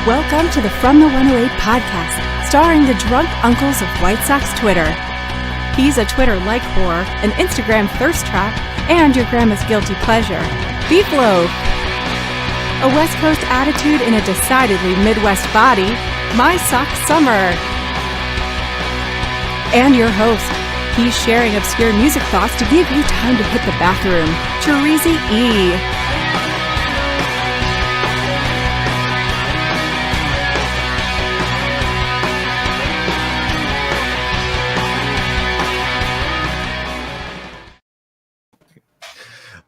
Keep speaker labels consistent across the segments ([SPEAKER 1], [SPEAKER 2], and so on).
[SPEAKER 1] Welcome to the From the 108 podcast, starring the drunk uncles of White Sox Twitter. He's a Twitter like whore, an Instagram thirst trap, and your grandma's guilty pleasure, Beef Loaf. A West Coast attitude in a decidedly Midwest body, My Sock Summer. And your host, he's sharing obscure music thoughts to give you time to hit the bathroom, Cherezy E.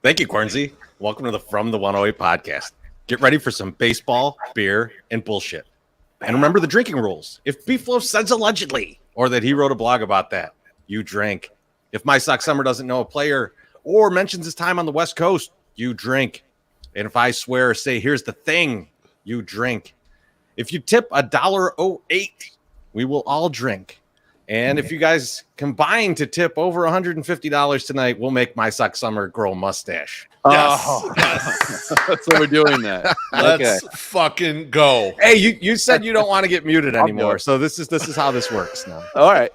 [SPEAKER 2] Thank you, Cornsey. Welcome to the From the 108 podcast. Get ready for some baseball, beer, and bullshit. And remember the drinking rules. If Beef Loaf says allegedly, or that he wrote a blog about that, you drink. If My Sock Summer doesn't know a player or mentions his time on the West Coast, you drink. And if I swear or say, here's the thing, you drink. If you tip $1.08, we will all drink. And if you guys combine to tip over $150 tonight, we'll make My Sock Summer grow a mustache.
[SPEAKER 3] Yes. That's what we're doing that.
[SPEAKER 4] Let's fucking go.
[SPEAKER 2] Hey, you said you don't want to get muted anymore, so this is how this works now.
[SPEAKER 3] All right.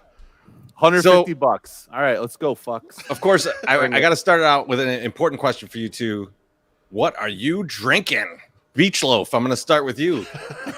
[SPEAKER 3] $150. All right, let's go, fucks.
[SPEAKER 2] Of course, I got to start out with an important question for you two. What are you drinking? Beach Loaf. I'm going to start with you.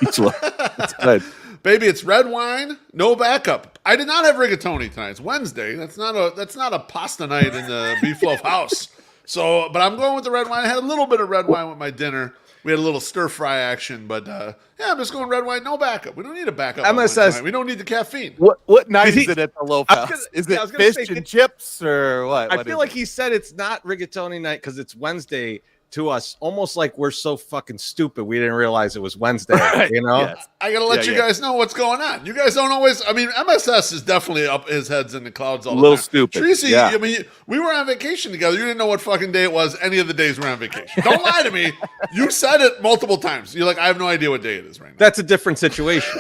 [SPEAKER 3] Beach Loaf. That's good.
[SPEAKER 4] Baby, it's red wine, no backup. I did not have rigatoni tonight. It's Wednesday. That's not a pasta night in the Beef Loaf house. So, but I'm going with the red wine. I had a little bit of red wine with my dinner. We had a little stir fry action, but yeah, I'm just going red wine, no backup. We don't need a backup.
[SPEAKER 2] MSS.
[SPEAKER 4] We don't need the caffeine.
[SPEAKER 3] What night is it at the Loaf house? Is it fish and chips or what?
[SPEAKER 2] I feel like he said it's not rigatoni night because it's Wednesday to us, almost like we're so fucking stupid we didn't realize it was Wednesday.
[SPEAKER 3] Right.
[SPEAKER 2] You know,
[SPEAKER 3] Yes.
[SPEAKER 4] I gotta let you guys know what's going on. You guys don't always. I mean, MSS is definitely up his head's in the clouds all the time.
[SPEAKER 3] A little stupid.
[SPEAKER 4] Tracy,
[SPEAKER 3] yeah.
[SPEAKER 4] I mean, we were on vacation together. You didn't know what fucking day it was. Any of the days we're on vacation. Don't lie to me. You said it multiple times. You're like, I have no idea what day it is right now.
[SPEAKER 2] that's a different situation.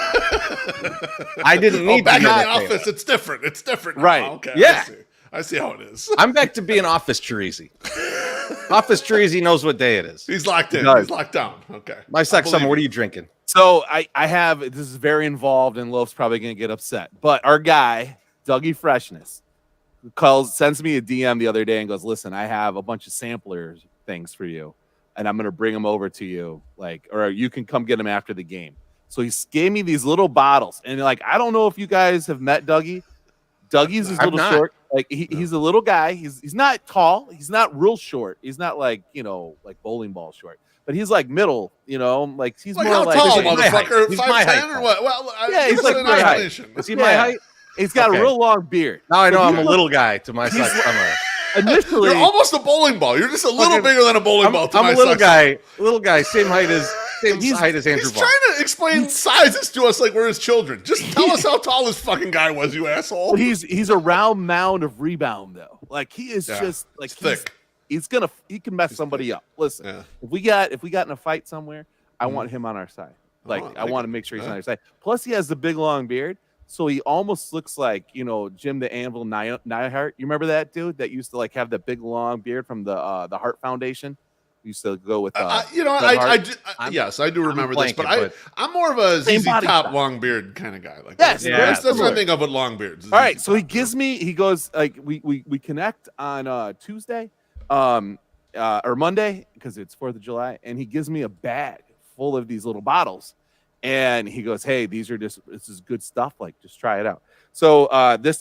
[SPEAKER 2] I didn't need
[SPEAKER 4] back
[SPEAKER 2] to
[SPEAKER 4] in
[SPEAKER 2] know
[SPEAKER 4] the
[SPEAKER 2] that.
[SPEAKER 4] office. It's different. It's different. now.
[SPEAKER 3] Right.
[SPEAKER 4] Okay.
[SPEAKER 2] Yeah.
[SPEAKER 4] I see how it is.
[SPEAKER 2] I'm back to being Office Cherezy. Office Cherezy knows what day it is.
[SPEAKER 4] He's locked in.
[SPEAKER 3] Nice.
[SPEAKER 4] He's locked down. Okay.
[SPEAKER 2] My Sock Summer, what are you drinking?
[SPEAKER 3] So I have, this is very involved and Loaf's probably going to get upset, but our guy, Dougie Freshness, sends me a DM the other day and goes, listen, I have a bunch of samplers things for you and I'm going to bring them over to you, or you can come get them after the game. So he gave me these little bottles and I don't know if you guys have met Dougie. Dougie's his little short. He's a little guy. He's not tall. He's not real short. He's not like bowling ball short. But he's like middle, he's more
[SPEAKER 4] how
[SPEAKER 3] like
[SPEAKER 4] tall,
[SPEAKER 2] he's my
[SPEAKER 4] motherfucker?
[SPEAKER 2] height. He's my
[SPEAKER 4] 5'10"
[SPEAKER 2] height.
[SPEAKER 4] or what? Well,
[SPEAKER 3] Yeah, he's like my height.
[SPEAKER 2] Is he my height?
[SPEAKER 3] He's got
[SPEAKER 2] Okay.
[SPEAKER 3] a real long beard.
[SPEAKER 2] Now I know I'm a little guy to My Sock Summer.
[SPEAKER 3] Initially,
[SPEAKER 4] You're almost a bowling ball. You're just a little bigger than a bowling ball.
[SPEAKER 2] I'm a little guy, same height as Andrew
[SPEAKER 4] He's
[SPEAKER 2] Ball.
[SPEAKER 4] trying to explain sizes to us like we're his children. Just tell us how tall this fucking guy was, you asshole.
[SPEAKER 3] he's a round mound of rebound though. He is just
[SPEAKER 4] it's thick.
[SPEAKER 3] He can mess somebody up. Listen,
[SPEAKER 4] Yeah.
[SPEAKER 3] if we got in a fight somewhere, I want him on our side. I want to make sure he's on our side. Plus, he has the big long beard, so he almost looks like Jim the Anvil Neihart. You remember that dude that used to have that big long beard from the Heart Foundation? We used to go with
[SPEAKER 4] yes, I do remember this, but
[SPEAKER 2] blanking,
[SPEAKER 4] I'm more of a
[SPEAKER 3] Same
[SPEAKER 4] ZZ
[SPEAKER 3] body
[SPEAKER 4] Top
[SPEAKER 3] style.
[SPEAKER 4] long beard kind of guy.
[SPEAKER 3] Yes,
[SPEAKER 4] that's what
[SPEAKER 3] similar.
[SPEAKER 4] I think of with long beards.
[SPEAKER 3] All right, so he goes we connect on Tuesday or Monday because it's 4th of July, and he gives me a bag full of these little bottles, and he goes, hey, this is good stuff, just try it out. So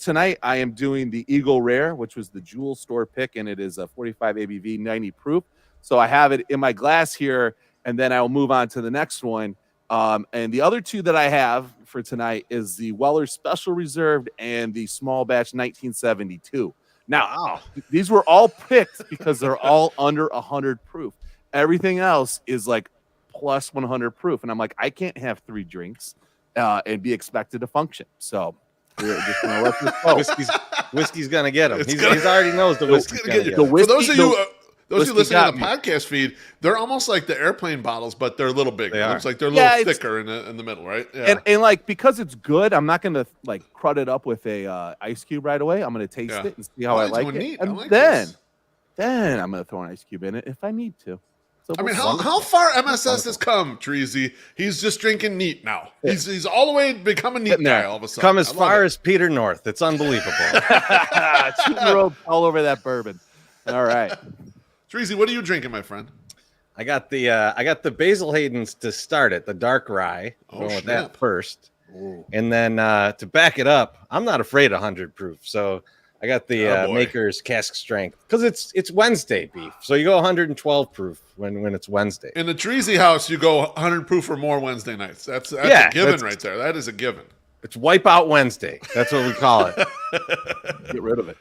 [SPEAKER 3] tonight I am doing the Eagle Rare, which was the Jewel store pick, and it is a 45 ABV, 90 proof. So I have it in my glass here, and then I'll move on to the next one. And the other two that I have for tonight is the Weller Special Reserved and the Small Batch 1972. Now, these were all picked because they're all under 100 proof. Everything else is plus 100 proof. And I'm like, I can't have 3 drinks and be expected to function. So we're just going to let this go.
[SPEAKER 2] Whiskey's going to get him. He already knows the whiskey's going to get him.
[SPEAKER 4] For those of you listening
[SPEAKER 3] got
[SPEAKER 4] to the podcast feed, they're almost like the airplane bottles, but they're a little bigger.
[SPEAKER 2] They are.
[SPEAKER 4] It's like they're a little thicker in the middle, right? Yeah.
[SPEAKER 3] And because it's good, I'm not gonna crud it up with a ice cube right away. I'm gonna taste it and see how I like it.
[SPEAKER 4] Neat.
[SPEAKER 3] And
[SPEAKER 4] I like
[SPEAKER 3] then
[SPEAKER 4] this.
[SPEAKER 3] then I'm gonna throw an ice cube in it if I need to. So
[SPEAKER 4] I mean, how far MSS has come, Treasy? He's just drinking neat now.
[SPEAKER 3] Yeah.
[SPEAKER 4] He's all the way become a neat guy all of a sudden.
[SPEAKER 2] Come as far as Peter North. It's unbelievable.
[SPEAKER 3] shooting the rope all over that bourbon. All right.
[SPEAKER 4] Treasy, what are you drinking, my friend?
[SPEAKER 2] I got the Basil Hayden's to start it, the dark rye. Going with that first.
[SPEAKER 3] Ooh.
[SPEAKER 2] And then to back it up, I'm not afraid of 100 proof. So I got the Maker's Cask Strength because it's Wednesday beef. So you go 112 proof when it's Wednesday.
[SPEAKER 4] In the Treasy house, you go 100 proof or more Wednesday nights. That's a given right there. That is a given.
[SPEAKER 2] It's Wipeout Wednesday. That's what we call it.
[SPEAKER 3] Get rid of it.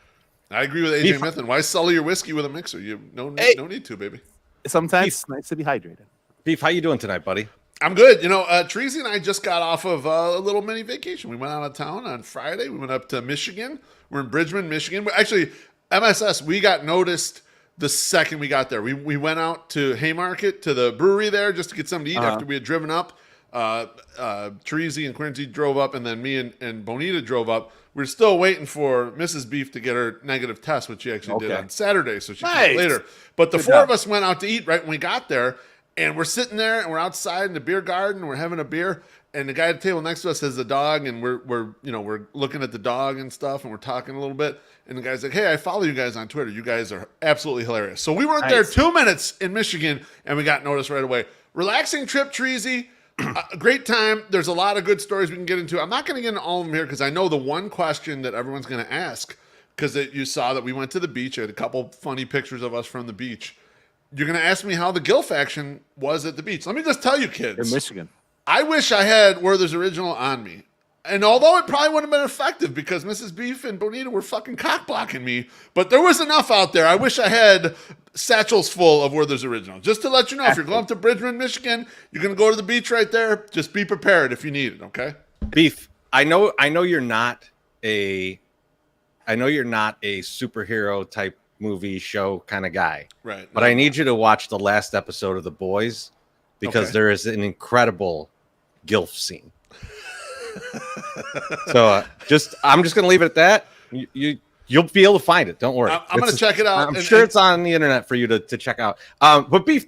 [SPEAKER 4] I agree with AJ Mithen. Why sully your whiskey with a mixer? You no need to, baby.
[SPEAKER 3] Sometimes it's nice to be hydrated.
[SPEAKER 2] Beef, how you doing tonight, buddy?
[SPEAKER 4] I'm good. Treasy and I just got off of a little mini vacation. We went out of town on Friday. We went up to Michigan. We're in Bridgman, Michigan. Actually, MSS, we got noticed the second we got there. We went out to Haymarket, to the brewery there, just to get something to eat after we had driven up. Treasy and Quincy drove up, and then me and Bonita drove up. We're still waiting for Mrs. Beef to get her negative test, which she actually did on Saturday, so she came later. But the four of us went out to eat right when we got there. And we're sitting there, and we're outside in the beer garden. We're having a beer, and the guy at the table next to us has a dog, and we're looking at the dog and stuff, and we're talking a little bit. And the guy's like, "Hey, I follow you guys on Twitter. You guys are absolutely hilarious." So we weren't there 2 minutes in Michigan, and we got noticed right away. Relaxing trip, Treasy. Great time. There's a lot of good stories we can get into. I'm not going to get into all of them here because I know the one question that everyone's going to ask, because you saw that we went to the beach. I had a couple funny pictures of us from the beach. You're going to ask me how the Gilf action was at the beach. Let me just tell you, kids.
[SPEAKER 3] In Michigan.
[SPEAKER 4] I wish I had Werther's Original on me. And although it probably wouldn't have been effective because Mrs. Beef and Bonita were fucking cock-blocking me, but there was enough out there. I wish I had satchels full of Werther's Original. Just to let you know, if you're going to Bridgman, Michigan, you're going to go to the beach right there. Just be prepared if you need it, okay?
[SPEAKER 2] Beef, I know you're not a superhero type movie show kind of guy.
[SPEAKER 4] Right.
[SPEAKER 2] But I need you to watch the last episode of The Boys because there is an incredible Gilf scene. So I'm just going to leave it at that. You'll be able to find it. Don't worry.
[SPEAKER 4] I'm going to check it out.
[SPEAKER 2] I'm sure it's on the internet for you to check out. But Beef,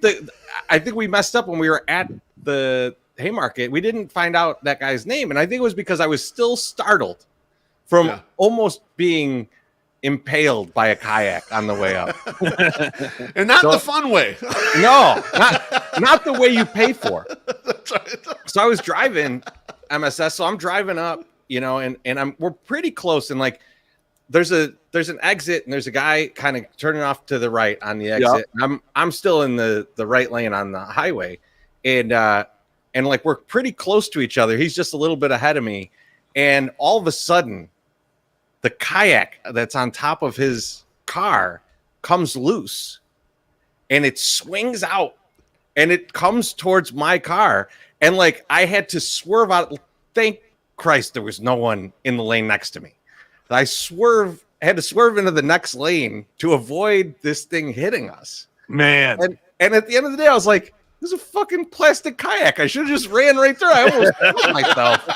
[SPEAKER 2] I think we messed up when we were at the Haymarket. We didn't find out that guy's name. And I think it was because I was still startled from almost being impaled by a kayak on the way up.
[SPEAKER 4] And not the fun way.
[SPEAKER 2] No, not the way you pay for.
[SPEAKER 4] That's right.
[SPEAKER 2] So I was driving MSS. So I'm driving up, and we're pretty close. And like, there's an exit and there's a guy kind of turning off to the right on the exit. Yep. I'm still in the right lane on the highway. And like, we're pretty close to each other. He's just a little bit ahead of me. And all of a sudden, the kayak that's on top of his car comes loose and it swings out and it comes towards my car. And like, I had to swerve out. Thank Christ there was no one in the lane next to me. I had to swerve into the next lane to avoid this thing hitting us.
[SPEAKER 3] Man.
[SPEAKER 2] And at the end of the day, I was like, this is a fucking plastic kayak. I should have just ran right through. I almost killed myself.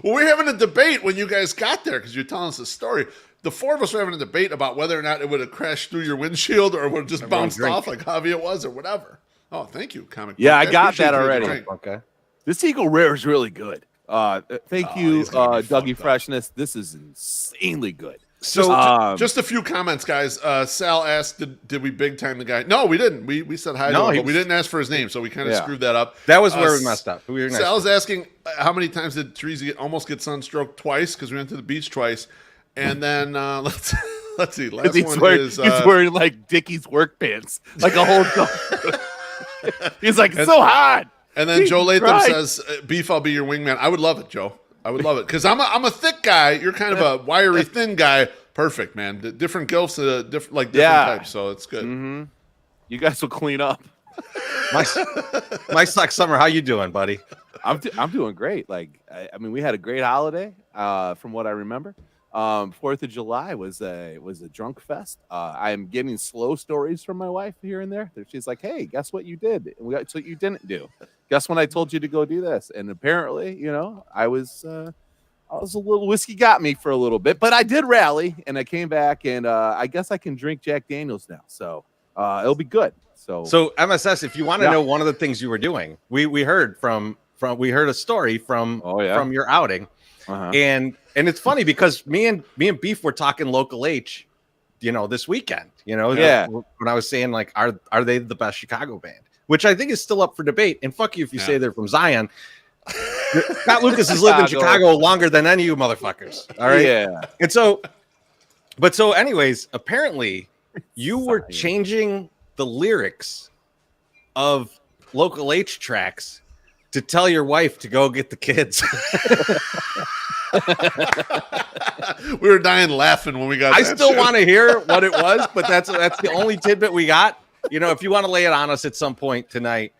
[SPEAKER 4] Well, we're having a debate when you guys got there because you're telling us a story. The four of us were having a debate about whether or not it would have crashed through your windshield or would have just bounced off like heavy it was or whatever. Oh, thank you, Comic.
[SPEAKER 3] Yeah, I got that already.
[SPEAKER 2] Okay.
[SPEAKER 3] This Eagle Rare is really good. Thank you, Dougie Freshness. This is insanely good.
[SPEAKER 4] So just a few comments, guys. Sal asked, did we big time the guy? No, we didn't. We said hi to him, but we didn't ask for his name, so we kind of screwed that up.
[SPEAKER 2] That was where we messed up.
[SPEAKER 4] Sal's asking, how many times did Treasy almost get sunstroked? Twice, because we went to the beach twice. And then let's see. Last one is
[SPEAKER 3] he's wearing like Dickies work pants, like a whole. He's like, it's so hot.
[SPEAKER 4] And then Joe Latham says, Beef, I'll be your wingman. I would love it, Joe. I would love it. Because I'm a thick guy. You're kind of a wiry, thin guy. Perfect, man. The different gilfs, different types. So it's good.
[SPEAKER 3] Mm-hmm. You guys will clean up.
[SPEAKER 2] My Sock Summer, how you doing, buddy?
[SPEAKER 3] I'm doing great. Like, I mean, we had a great holiday from what I remember. 4th of July was a drunk fest. I am getting slow stories from my wife here and there. She's like, "Hey, guess what you did? Guess what you didn't do? Guess when I told you to go do this?" And apparently, I was a little whiskey got me for a little bit, but I did rally and I came back and I guess I can drink Jack Daniels now. So it'll be good.
[SPEAKER 2] So MSS, if you want to know one of the things you were doing, we heard we heard a story from your outing, and it's funny because me and Beef were talking local H, this weekend, when I was saying like, are they the best Chicago band, which I think is still up for debate. And fuck you if you say they're from Zion. Scott Lucas has lived in Chicago longer than any of you motherfuckers. All right.
[SPEAKER 3] Yeah.
[SPEAKER 2] And so anyways, apparently you were changing the lyrics of local H tracks to tell your wife to go get the kids.
[SPEAKER 4] We were dying laughing when we got.
[SPEAKER 2] I still want to hear what it was, but that's the only tidbit we got. If you want to lay it on us at some point tonight,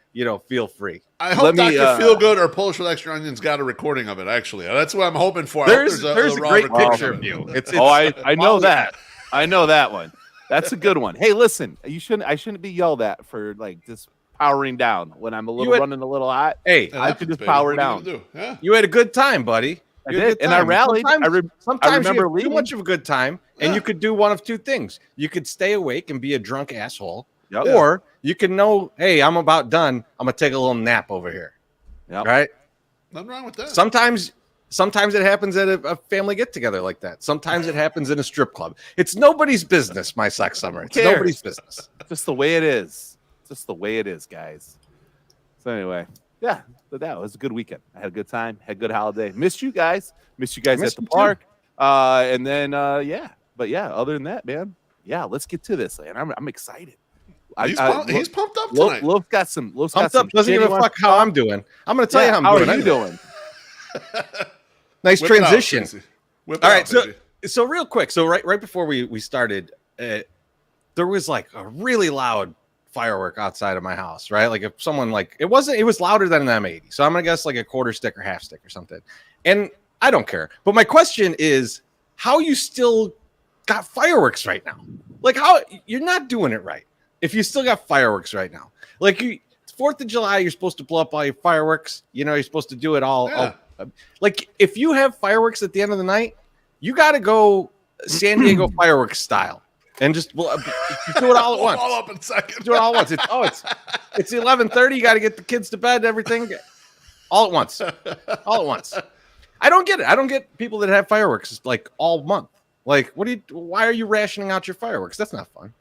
[SPEAKER 2] feel free.
[SPEAKER 4] I hope Dr. Feelgood or Polish with Extra Onions got a recording of it. Actually, that's what I'm hoping for.
[SPEAKER 2] There's a great picture of you.
[SPEAKER 3] I know that. I know that one. That's a good one. Hey, listen, I shouldn't be yelled at for like just powering down when I'm running a little hot.
[SPEAKER 2] Hey,
[SPEAKER 3] I could just power down.
[SPEAKER 2] You had a good time, buddy.
[SPEAKER 3] I did, and I rallied.
[SPEAKER 2] Sometimes
[SPEAKER 3] I remember
[SPEAKER 2] you have too much of a good time, and you could do one of two things. You could stay awake and be a drunk asshole, or you can know, hey, I'm about done. I'm gonna take a little nap over here. Right?
[SPEAKER 4] Nothing wrong with that.
[SPEAKER 2] Sometimes it happens at a family get together like that. Sometimes it happens in a strip club. It's nobody's business, my sex summer. It's nobody's business.
[SPEAKER 3] Just the way it is. Just the way it is, guys. So anyway, but that was a good weekend. I had a good time. Had a good holiday. Missed you guys at the park. And then but other than that, man, let's get to this. And I'm excited.
[SPEAKER 4] He's pumped up tonight.
[SPEAKER 3] Loaf got some.
[SPEAKER 2] Pumped up. Doesn't give a fuck how I'm doing. I'm going to tell you how I'm doing.
[SPEAKER 3] How are you doing?
[SPEAKER 2] Nice
[SPEAKER 4] Whip
[SPEAKER 2] transition.
[SPEAKER 4] All
[SPEAKER 2] right, so real quick. So right before we started, there was like a really loud firework outside of my house. Right, like if someone it was louder than an M80. So I'm gonna guess like a quarter stick or half stick or something. And I don't care. But my question is, how you still got fireworks right now? Like how you're not doing it right if you still got fireworks right now. Like it's 4th of July, you're supposed to blow up all your fireworks. You're supposed to do it all. Like if you have fireworks at the end of the night, you got to go San Diego fireworks style and just do it all at once.
[SPEAKER 4] All up in seconds.
[SPEAKER 2] Do it all at once. It's 11:30. You got to get the kids to bed. Everything all at once. All at once. I don't get it. I don't get people that have fireworks like all month. Like, why are you rationing out your fireworks? That's not fun.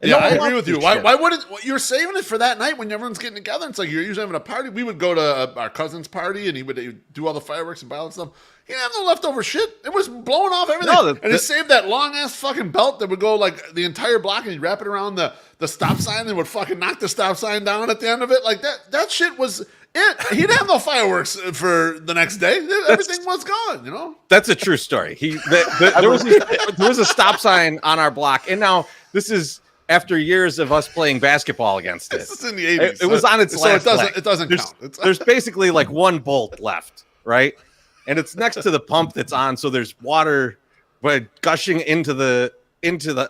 [SPEAKER 4] Yeah, I agree with you. Why wouldn't you're saving it for that night when everyone's getting together? It's like you're usually having a party. We would go to our cousin's party, and he would do all the fireworks and buy all the stuff. He didn't have no leftover shit. It was blowing off everything. And he saved that long ass fucking belt that would go like the entire block, and he'd wrap it around the stop sign, and would fucking knock the stop sign down at the end of it. Like that shit was it. He didn't have no fireworks for the next day. Everything was gone.
[SPEAKER 2] That's a true story. There was a stop sign on our block, and now this is. After years of us playing basketball against it.
[SPEAKER 4] This is in the 80s.
[SPEAKER 2] It was on its last
[SPEAKER 4] it doesn't count.
[SPEAKER 2] There's basically like one bolt left, right? And it's next to the pump that's on, so there's water gushing into the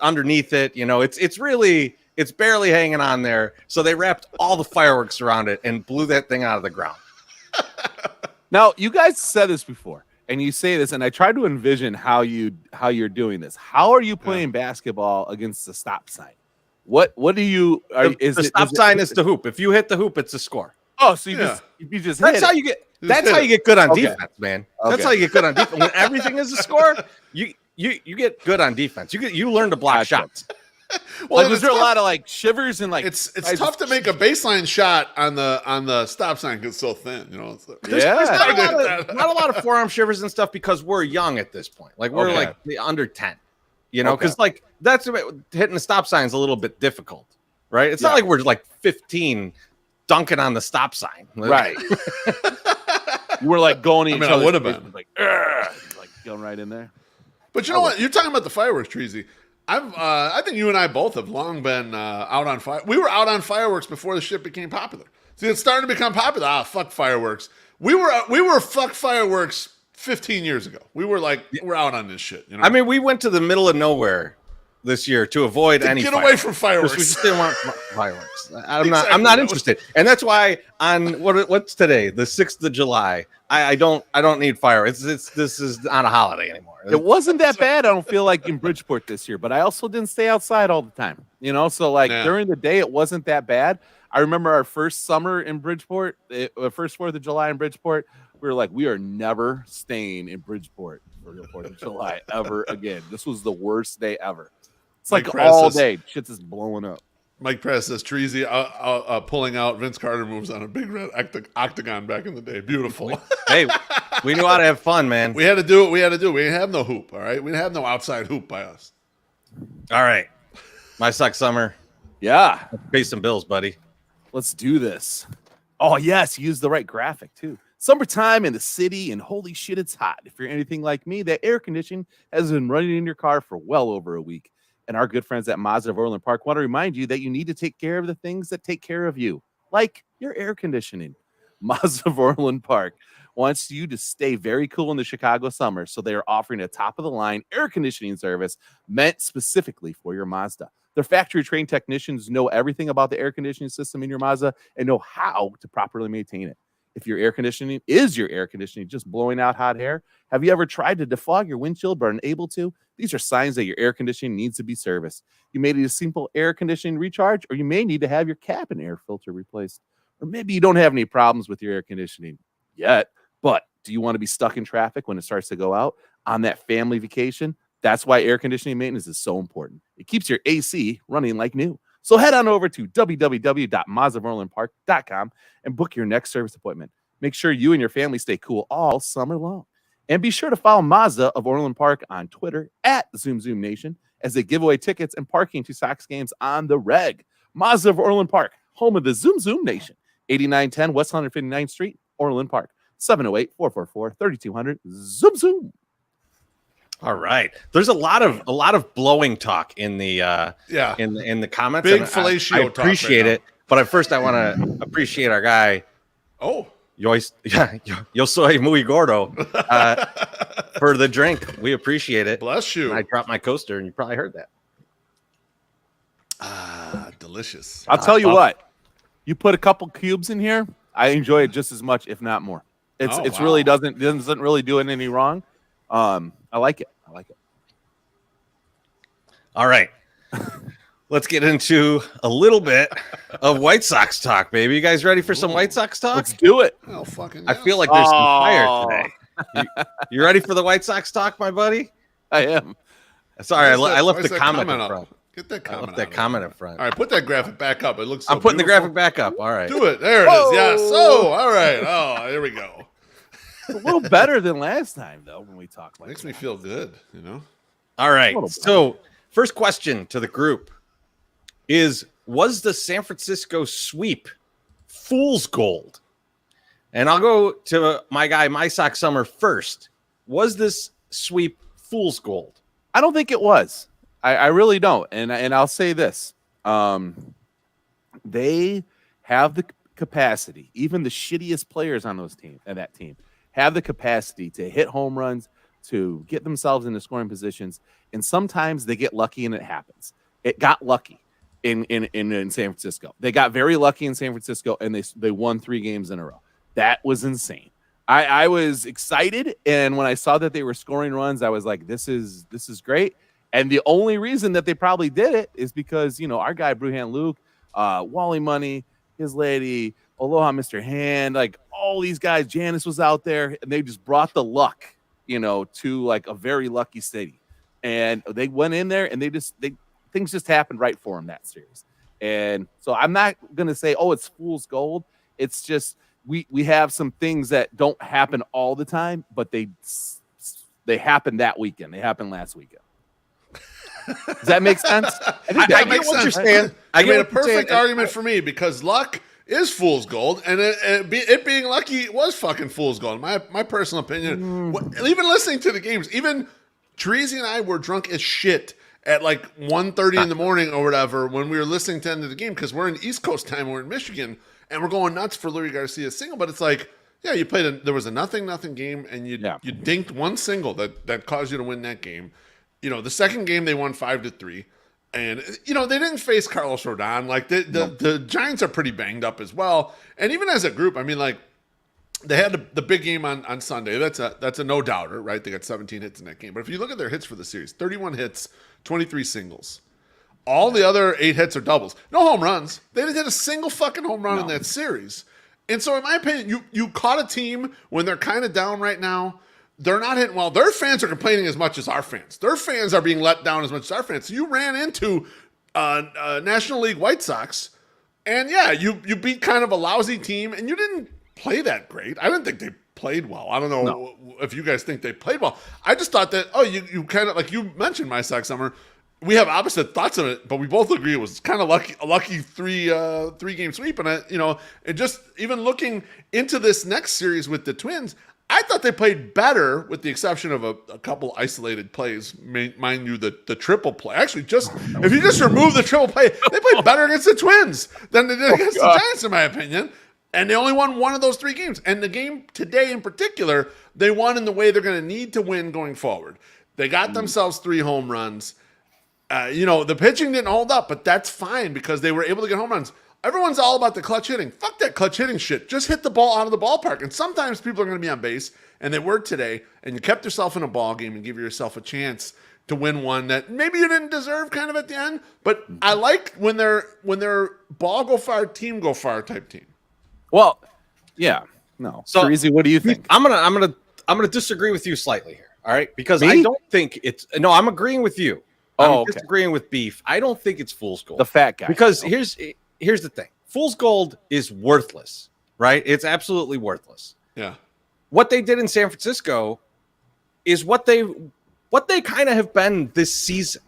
[SPEAKER 2] underneath it. It's barely hanging on there. So they wrapped all the fireworks around it and blew that thing out of the ground.
[SPEAKER 3] Now, you guys said this before, and you say this, and I try to envision how you're doing this. How are you playing basketball against the stop sign? What do you?
[SPEAKER 2] The stop sign is the hoop. If you hit the hoop, it's a score.
[SPEAKER 3] Oh, so you just
[SPEAKER 2] that's how you get. That's how you get good on defense, man. Okay. That's how you get good on defense. When everything is a score, you get good on defense. You learn to block shots.
[SPEAKER 3] Well, was there a lot of shivers and
[SPEAKER 4] it's tough to make a baseline shot on the stop sign because it's so thin,
[SPEAKER 2] There's not a lot of forearm shivers and stuff because we're young at this point. Like we're under 10, because that's hitting the stop sign is a little bit difficult, right? It's not like we're 15 dunking on the stop sign,
[SPEAKER 3] right? You were going to each other.
[SPEAKER 4] I would have been
[SPEAKER 3] going right in there.
[SPEAKER 4] But you know what? You're talking about the fireworks, Treasy. I think you and I both have long been out on fire. We were out on fireworks before the shit became popular. See, it's starting to become popular. Fuck fireworks. We were fuck fireworks 15 years ago. We were we're out on this shit.
[SPEAKER 2] I mean, we went to the middle of nowhere this year to avoid any
[SPEAKER 4] get away from fireworks.
[SPEAKER 2] We just didn't want fireworks. I'm
[SPEAKER 4] Exactly.
[SPEAKER 2] not interested, and that's why on what's today, the 6th of July. I don't need fireworks. This is not a holiday anymore.
[SPEAKER 3] It wasn't that bad, I don't feel like, in Bridgeport this year, but I also didn't stay outside all the time. So like during the day, it wasn't that bad. I remember our first summer in Bridgeport, first 4th of July in Bridgeport, we were like, we are never staying in Bridgeport for the 4th of July ever again. This was the worst day ever. It's like all day, shit's just blowing up.
[SPEAKER 4] Mike Press says Treasy pulling out Vince Carter moves on a big red octagon back in the day. Beautiful.
[SPEAKER 2] Hey, we knew how to have fun, man.
[SPEAKER 4] We had to do what we had to do. We didn't have no hoop, all right? We didn't have no outside hoop by us.
[SPEAKER 2] All right. My suck summer.
[SPEAKER 3] Yeah.
[SPEAKER 2] Pay some bills, buddy.
[SPEAKER 3] Let's do this. Oh, yes. Use the right graphic, too. Summertime in the city, and holy shit, it's hot. If you're anything like me, that air conditioning has been running in your car for well over a week. And our good friends at Mazda of Orland Park want to remind you that you need to take care of the things that take care of you, like your air conditioning. Mazda of Orland Park wants you to stay very cool in the Chicago summer, so they are offering a top-of-the-line air conditioning service meant specifically for your Mazda. Their factory-trained technicians know everything about the air conditioning system in your Mazda and know how to properly maintain it. If your air conditioning just blowing out hot air, have you ever tried to defog your windshield but unable to? These are signs that your air conditioning needs to be serviced. You may need a simple air conditioning recharge, or you may need to have your cabin air filter replaced. Or maybe you don't have any problems with your air conditioning yet, but do you want to be stuck in traffic when it starts to go out on that family vacation? That's why air conditioning maintenance is so important. It keeps your AC running like new. So head on over to www.mazdaofOrlandPark.com and book your next service appointment. Make sure you and your family stay cool all summer long. And be sure to follow Mazda of Orland Park on Twitter @ZoomZoomNation as they give away tickets and parking to Sox games on the reg. Mazda of Orland Park, home of the Zoom Zoom Nation. 8910 West 159th Street, Orland Park. 708-444-3200. Zoom Zoom.
[SPEAKER 2] All right. There's a lot of blowing talk in the in the comments.
[SPEAKER 4] Big fellatio
[SPEAKER 2] I
[SPEAKER 4] talk
[SPEAKER 2] appreciate
[SPEAKER 4] right
[SPEAKER 2] it, but first I want to appreciate our guy.
[SPEAKER 4] Oh,
[SPEAKER 2] Yo soy muy gordo for the drink. We appreciate it.
[SPEAKER 4] Bless you.
[SPEAKER 2] And I dropped my coaster, and you probably heard that.
[SPEAKER 4] Delicious.
[SPEAKER 3] I'll tell you what. You put a couple cubes in here, I enjoy it just as much, if not more. It's really doesn't really do it any wrong. I like it.
[SPEAKER 2] All right. Let's get into a little bit of White Sox talk, baby. You guys ready for some White Sox talk?
[SPEAKER 3] Let's do it.
[SPEAKER 4] Oh, fucking
[SPEAKER 2] I
[SPEAKER 4] yes.
[SPEAKER 2] feel like there's some fire today. You ready for the White Sox talk, my buddy?
[SPEAKER 3] I am.
[SPEAKER 2] Sorry,
[SPEAKER 4] Where's
[SPEAKER 2] I left
[SPEAKER 4] where's
[SPEAKER 2] the
[SPEAKER 4] that
[SPEAKER 2] comment
[SPEAKER 4] up?
[SPEAKER 2] up front.
[SPEAKER 4] Get that
[SPEAKER 2] I
[SPEAKER 4] comment
[SPEAKER 2] left that
[SPEAKER 4] out.
[SPEAKER 2] comment up front.
[SPEAKER 4] All right, put that graphic back up. It looks so
[SPEAKER 2] I'm putting
[SPEAKER 4] beautiful.
[SPEAKER 2] the graphic back up. All right.
[SPEAKER 4] Do it. There it is. Yes. Oh, all right. Oh, here we go.
[SPEAKER 3] It's a little better than last time, though, when we talked like
[SPEAKER 4] Makes
[SPEAKER 3] that.
[SPEAKER 4] me feel good, you know?
[SPEAKER 2] All right. So, first question to the group was the San Francisco sweep fool's gold? And I'll go to my guy, My Sock Summer, first. Was this sweep fool's gold?
[SPEAKER 3] I don't think it was. I really don't. And I'll say this. They have the capacity, even the shittiest players on that team have the capacity to hit home runs, to get themselves into scoring positions. And sometimes they get lucky and it happens. It got lucky in San Francisco. They got very lucky in San Francisco and they won 3 games in a row. That was insane. I was excited, and when I saw that they were scoring runs, I was like, this is great. And the only reason that they probably did it is because, our guy Bruhan Luke, Wally Money, his lady, Aloha Mr. Hand, like all these guys, Janice was out there, and they just brought the luck, to like a very lucky city. And they went in there and things just happened right for them that series. And so I'm not going to say, it's fool's gold. It's just, we have some things that don't happen all the time, but they happened that weekend. They happened last weekend. Does that make sense?
[SPEAKER 4] I get what you're saying. I made a perfect
[SPEAKER 2] saying.
[SPEAKER 4] argument for me because luck is fool's gold, and it being lucky was fucking fool's gold. My personal opinion. Even listening to the games, even Treasy and I were drunk as shit at like 1:30 in the morning or whatever when we were listening to the end of the game because we're in East Coast time, we're in Michigan, and we're going nuts for Luis Garcia's single. But it's like, yeah, you played there was a 0-0 game, and you dinked one single that caused you to win that game. the second game they won 5-3. And, they didn't face Carlos Rodon. Like, the Giants are pretty banged up as well. And even as a group, I mean, like, they had the big game on Sunday. That's a no-doubter, right? They got 17 hits in that game. But if you look at their hits for the series, 31 hits, 23 singles. All the other 8 hits are doubles. No home runs. They didn't hit a single fucking home run in that series. And so, in my opinion, you caught a team when they're kind of down right now. They're not hitting well. Their fans are complaining as much as our fans. Their fans are being let down as much as our fans. So you ran into National League White Sox, and you beat kind of a lousy team, and you didn't play that great. I didn't think they played well. I don't know if you guys think they played well. I just thought that, you kind of, like you mentioned, my Sox Summer, we have opposite thoughts on it, but we both agree it was kind of a lucky three-game sweep. And, and just even looking into this next series with the Twins, I thought they played better, with the exception of a couple isolated plays. Mind you, the triple play. Actually, if you just remove the triple play, they played better against the Twins than they did against the Giants, in my opinion. And they only won one of those 3 games. And the game today in particular, they won in the way they're going to need to win going forward. They got themselves 3 home runs. The pitching didn't hold up, but that's fine because they were able to get home runs. Everyone's all about the clutch hitting. Fuck that clutch hitting shit. Just hit the ball out of the ballpark. And sometimes people are going to be on base, and they were today, and you kept yourself in a ball game and give yourself a chance to win one that maybe you didn't deserve kind of at the end. But I like when they're ball go far, team go far type team.
[SPEAKER 3] Well, yeah. No. So, Treasy, what do you think?
[SPEAKER 2] I'm gonna disagree with you slightly here. All right, because I don't think it's I'm agreeing with you. I'm disagreeing with Beef. I don't think it's fool's gold.
[SPEAKER 3] The fat guy.
[SPEAKER 2] Because here's the thing. Fool's gold is worthless, right? It's absolutely worthless.
[SPEAKER 4] Yeah.
[SPEAKER 2] What they did in San Francisco is what they kind of have been this season,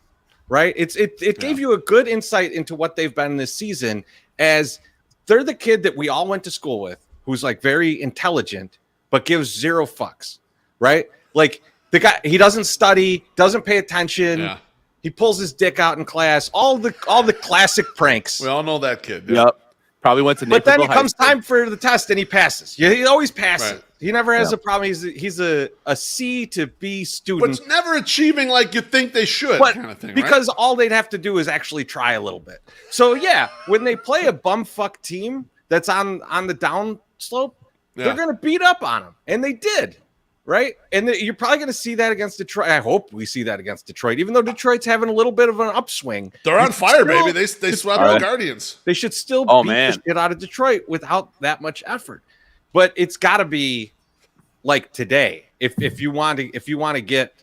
[SPEAKER 2] right? It gave you a good insight into what they've been this season, as they're the kid that we all went to school with, who's like very intelligent, but gives 0 fucks, right? Like the guy, he doesn't study, doesn't pay attention. Yeah. He pulls his dick out in class. All the classic pranks.
[SPEAKER 4] We all know that kid.
[SPEAKER 3] Yeah. Yep. Probably went to.
[SPEAKER 2] But then it comes time for the test, and he passes. Yeah, he always passes. Right. He never has a problem. He's a C to B student,
[SPEAKER 4] but never achieving like you think they should, kind of thing.
[SPEAKER 2] Because all they'd have to do is actually try a little bit. So when they play a bumfuck team that's on the down slope, they're going to beat up on them, and they did. Right. And you're probably going to see that against Detroit. I hope we see that against Detroit, even though Detroit's having a little bit of an upswing.
[SPEAKER 4] They're on fire, baby. They swept the Guardians.
[SPEAKER 2] They should still beat the shit out of Detroit without that much effort. But it's got to be like today. If you want to get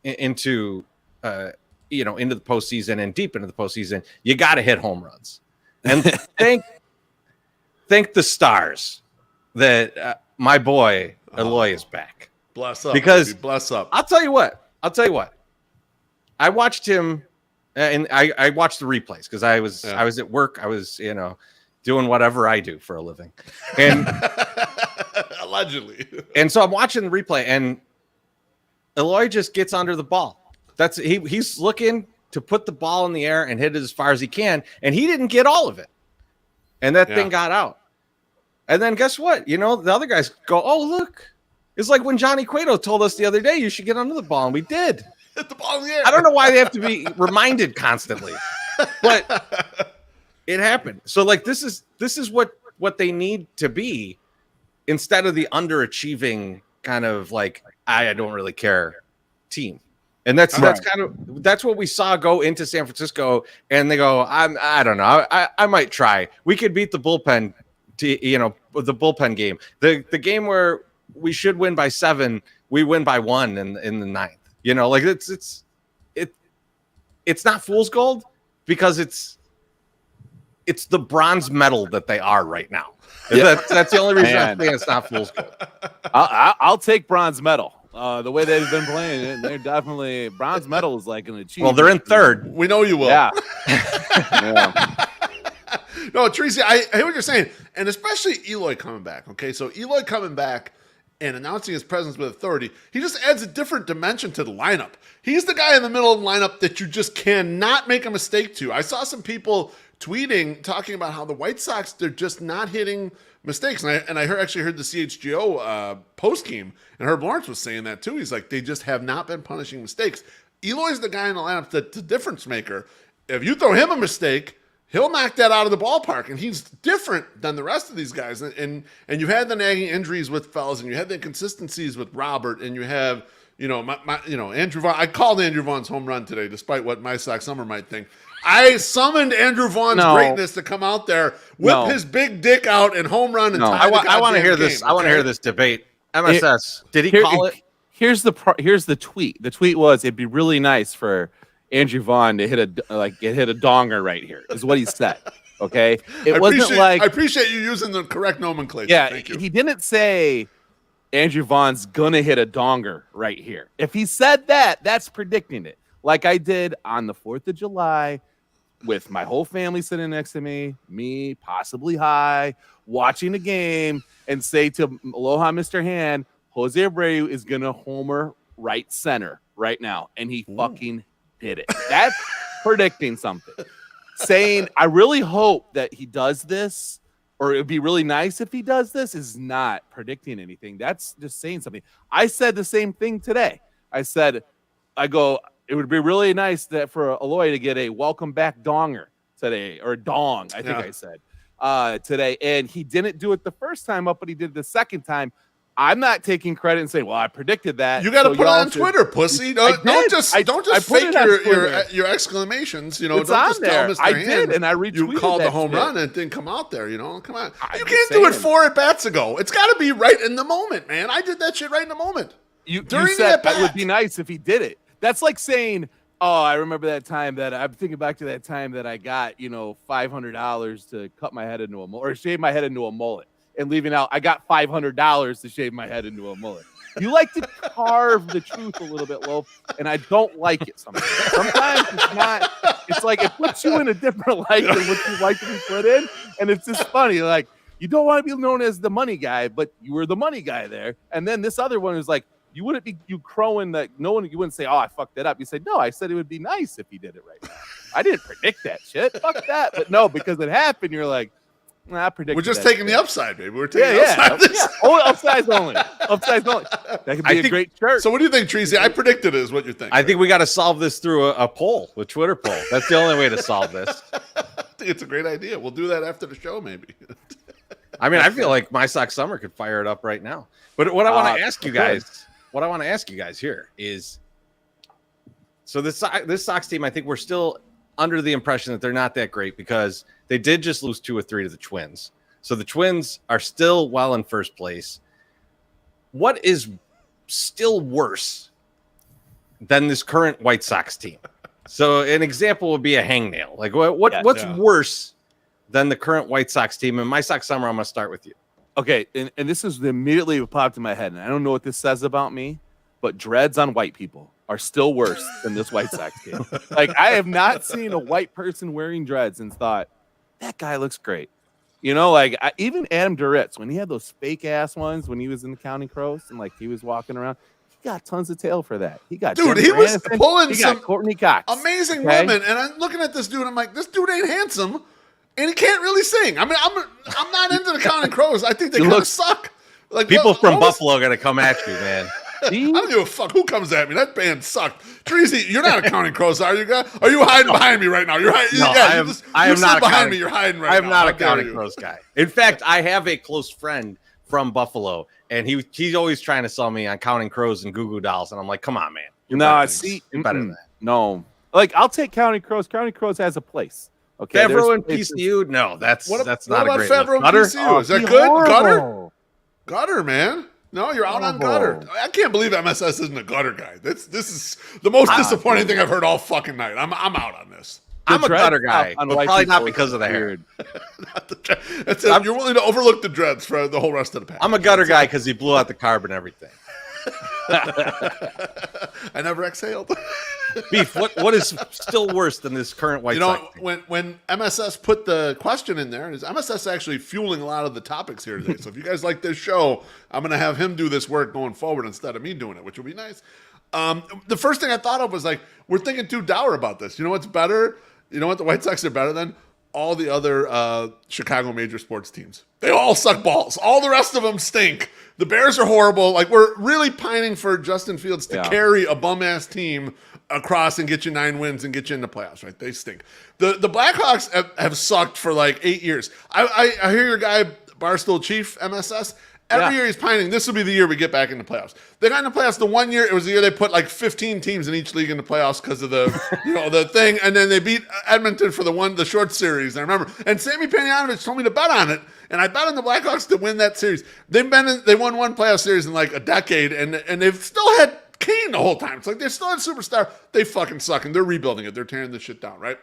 [SPEAKER 2] into into the postseason and deep into the postseason, you got to hit home runs. And thank the stars that my boy Eloy is back.
[SPEAKER 4] Bless up,
[SPEAKER 2] because
[SPEAKER 4] baby. Bless up.
[SPEAKER 2] I'll tell you what. I watched him, and I watched the replays because I was at work. I was doing whatever I do for a living, and
[SPEAKER 4] allegedly.
[SPEAKER 2] And so I'm watching the replay, and Eloy just gets under the ball. He's looking to put the ball in the air and hit it as far as he can, and he didn't get all of it, and that thing got out. And then guess what? The other guys go, oh, look. It's like when Johnny Cueto told us the other day, you should get under the ball, and we did.
[SPEAKER 4] Hit the ball in the air.
[SPEAKER 2] I don't know why they have to be reminded constantly, but it happened. So, like, this is what they need to be, instead of the underachieving kind of like, I don't really care team. And that's what we saw go into San Francisco, and they go, I don't know. I might try. We could beat the bullpen. The bullpen game, the game where we should win by 7, we win by 1 in the 9th. Like it's not fool's gold because it's the bronze medal that they are right now. Yeah. That's the only reason I think it's not fool's gold.
[SPEAKER 3] I'll take bronze medal. The way they've been playing, they're definitely bronze medal is like an achievement.
[SPEAKER 2] Well, they're in 3rd.
[SPEAKER 4] We know you will.
[SPEAKER 3] Yeah.
[SPEAKER 4] No, Tracy, I hear what you're saying, and especially Eloy coming back. Okay, so Eloy coming back and announcing his presence with authority, he just adds a different dimension to the lineup. He's the guy in the middle of the lineup that you just cannot make a mistake to. I saw some people tweeting, talking about how the White Sox, they're just not hitting mistakes. And I actually heard the CHGO post game, and Herb Lawrence was saying that too. He's like, they just have not been punishing mistakes. Eloy's the guy in the lineup that's the difference maker. If you throw him a mistake, he'll knock that out of the ballpark, and he's different than the rest of these guys. And you've had the nagging injuries with Fells, and you had the inconsistencies with Robert, and you have Andrew Vaughn. I called Andrew Vaughn's home run today, despite what my Sox Summer might think. I summoned Andrew Vaughn's greatness to come out there, whip his big dick out, and home run. And
[SPEAKER 2] I want to hear this. I want to hear this debate. MSS, did he call it?
[SPEAKER 3] Here's the tweet. The tweet was, it'd be really nice for Andrew Vaughn to hit a donger right here, is what he said. Okay, I
[SPEAKER 4] appreciate you using the correct nomenclature.
[SPEAKER 3] Yeah,
[SPEAKER 4] thank you.
[SPEAKER 3] He didn't say Andrew Vaughn's gonna hit a donger right here. If he said that, that's predicting it, like I did on the 4th of July with my whole family sitting next to me possibly high, watching a game, and say to Aloha Mr. Hand, Jose Abreu is gonna homer right center right now, and he fucking did it. That's predicting something. Saying, I really hope that he does this, or it would be really nice if he does this, is not predicting anything. That's just saying something. I said the same thing today. It would be really nice that for Aloy to get a welcome back donger today, or dong, I think I said today. And he didn't do it the first time up, but he did it the second time. I'm not taking credit and saying, well, I predicted that.
[SPEAKER 4] You got to put it on Twitter, pussy. Don't just fake your exclamations.
[SPEAKER 3] It's
[SPEAKER 4] don't
[SPEAKER 3] on
[SPEAKER 4] just
[SPEAKER 3] there.
[SPEAKER 4] tell Mr.
[SPEAKER 3] I
[SPEAKER 4] Hand
[SPEAKER 3] did, and I retweeted
[SPEAKER 4] you called the home run and it didn't come out there. Come on. You can't do it 4 at-bats ago. It's got to be right in the moment, man. I did that shit right in the moment.
[SPEAKER 3] You said that would be nice if he did it. That's like saying, oh, I remember that time that I'm thinking back to that time that I got, $500 to cut my head into a mullet or shave my head into a mullet, and leaving out, I got $500 to shave my head into a mullet. You like to carve the truth a little bit, Loaf, and I don't like it sometimes. Sometimes it's not. It's like it puts you in a different light than what you like to be put in, and it's just funny. Like, you don't want to be known as the money guy, but you were the money guy there. And then this other one was like, you wouldn't be crowing that you wouldn't say, oh, I fucked it up. You said, no, I said it would be nice if he did it right now. I didn't predict that shit. Fuck that. But no, because it happened, you're like, nah, I predicted.
[SPEAKER 4] We're just
[SPEAKER 3] that
[SPEAKER 4] taking
[SPEAKER 3] shit.
[SPEAKER 4] the upside, baby. We're taking the upside.
[SPEAKER 3] Yeah. Oh, upsides only. Upsides only. That could be a great shirt.
[SPEAKER 4] So what do you think, Treasy? I predicted it is what you're thinking.
[SPEAKER 2] I think we got to solve this through a poll, a Twitter poll. That's the only way to solve this.
[SPEAKER 4] I think it's a great idea. We'll do that after the show, maybe.
[SPEAKER 2] I mean, I feel like my Sox Summer could fire it up right now. But what I want to ask you guys here is, so this Sox team, I think we're still under the impression that they're not that great because they did just lose 2 or 3 to the Twins. So the Twins are still well in first place. What is still worse than this current White Sox team? So an example would be a hangnail. Like what's worse than the current White Sox team? And my Sox Summer, I'm going to start with you.
[SPEAKER 3] Okay, and this is immediately what popped in my head, and I don't know what this says about me, but dreads on white people are still worse than this White Sox team. Like, I have not seen a white person wearing dreads and thought, that guy looks great. Even Adam Duritz, when he had those fake ass ones when he was in the Counting Crows and like he was walking around, he got tons of tail for that. He got
[SPEAKER 4] he was pulling some
[SPEAKER 3] Courtney Cox,
[SPEAKER 4] amazing women, and I'm looking at this dude. I'm like, this dude ain't handsome, and he can't really sing. I mean, I'm not into the Counting Crows. I think they kind of suck. Like
[SPEAKER 2] people from Buffalo are gonna come at you, man.
[SPEAKER 4] I don't give a fuck who comes at me. That band sucked. Treasy, you're not a Counting Crows, are you, guy? Are you hiding behind me right now? You're hiding.
[SPEAKER 2] No, I am not
[SPEAKER 4] behind me. You're hiding right now.
[SPEAKER 2] I am not a Counting Crows guy. In fact, I have a close friend from Buffalo, and he's always trying to sell me on Counting Crows and Goo Goo Dolls, and I'm like, come on, man.
[SPEAKER 3] You're better than that. No, like I'll take Counting Crows. Counting Crows has a place. Okay,
[SPEAKER 2] Favreau and PCU. No, that's not a great
[SPEAKER 4] Favreau and PCU? Is that good?
[SPEAKER 3] Horrible.
[SPEAKER 4] Gutter, man. No, you're out on Gutter. I can't believe MSS isn't a Gutter guy. This is the most disappointing thing I've heard all fucking night. I'm out on this.
[SPEAKER 2] I'm a Gutter guy, but probably not because of the hair.
[SPEAKER 4] That's it. You're willing to overlook the dreads for the whole rest of the pack.
[SPEAKER 2] I'm a Gutter guy because he blew out the carb and everything.
[SPEAKER 4] I never exhaled.
[SPEAKER 2] Beef, what is still worse than this current White Sox team?
[SPEAKER 4] When MSS put the question in there, is MSS actually fueling a lot of the topics here today. So if you guys like this show, I'm going to have him do this work going forward instead of me doing it, which will be nice. The first thing I thought of was like, we're thinking too dour about this. You know what's better? You know what the White Sox are better than? all the other Chicago major sports teams. They all suck balls. All the rest of them stink. The Bears are horrible. Like, we're really pining for Justin Fields to carry a bum-ass team across and get you 9 wins and get you in the playoffs, right? They stink. The Blackhawks have sucked for like 8 years. I hear your guy, Barstool Chief, MSS, every year he's pining, this will be the year we get back in the playoffs. They got in the playoffs the 1 year. It was the year they put like 15 teams in each league in the playoffs because of the, the thing. And then they beat Edmonton for the short series. I remember. And Sammy Panayotovich told me to bet on it. And I bet on the Blackhawks to win that series. They won one playoff series in like a decade, and they've still had Kane the whole time. It's like they still had superstar. They fucking suck, and they're rebuilding it. They're tearing this shit down, right?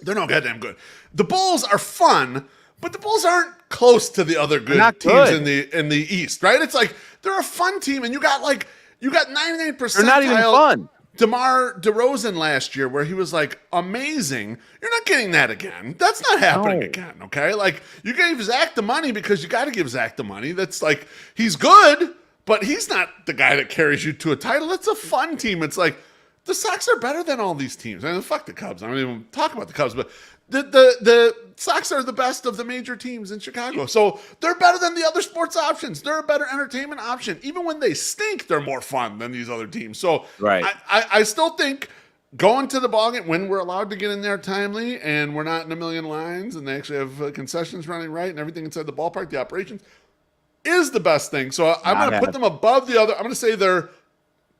[SPEAKER 4] They're no goddamn good. The Bulls are fun, but the Bulls aren't close to the other good teams in the East, right? It's like they're a fun team, and you got 99%.
[SPEAKER 3] They're not even fun.
[SPEAKER 4] DeMar DeRozan last year, where he was like amazing. You're not getting that again. That's not happening again. Okay, like you gave Zach the money because you got to give Zach the money. That's like he's good, but he's not the guy that carries you to a title. It's a fun team. It's like the Sox are better than all these teams. I mean, fuck the Cubs. I don't even talk about the Cubs, but the Sox are the best of the major teams in Chicago. So they're better than the other sports options. They're a better entertainment option. Even when they stink, they're more fun than these other teams. So I still think going to the ballgame when we're allowed to get in there timely and we're not in a million lines and they actually have concessions running right and everything inside the ballpark, the operations, is the best thing. So I'm going to put them above the other. I'm going to say they're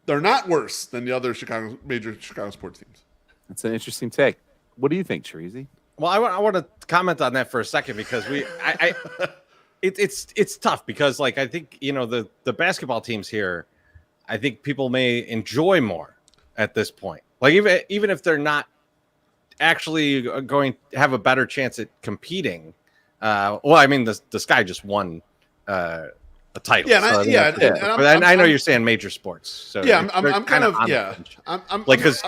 [SPEAKER 4] not worse than the other major Chicago sports teams. That's
[SPEAKER 3] an interesting take. What do you think, Cherezy?
[SPEAKER 2] Well, I want to comment on that for a second because it's tough because like I think the basketball teams here, I think people may enjoy more at this point. Like even if they're not actually going to have a better chance at competing. Well, I mean the Sky just won a title.
[SPEAKER 4] Yeah,
[SPEAKER 2] and I know you're saying major sports. So
[SPEAKER 4] yeah, I'm kind of I'm
[SPEAKER 2] like because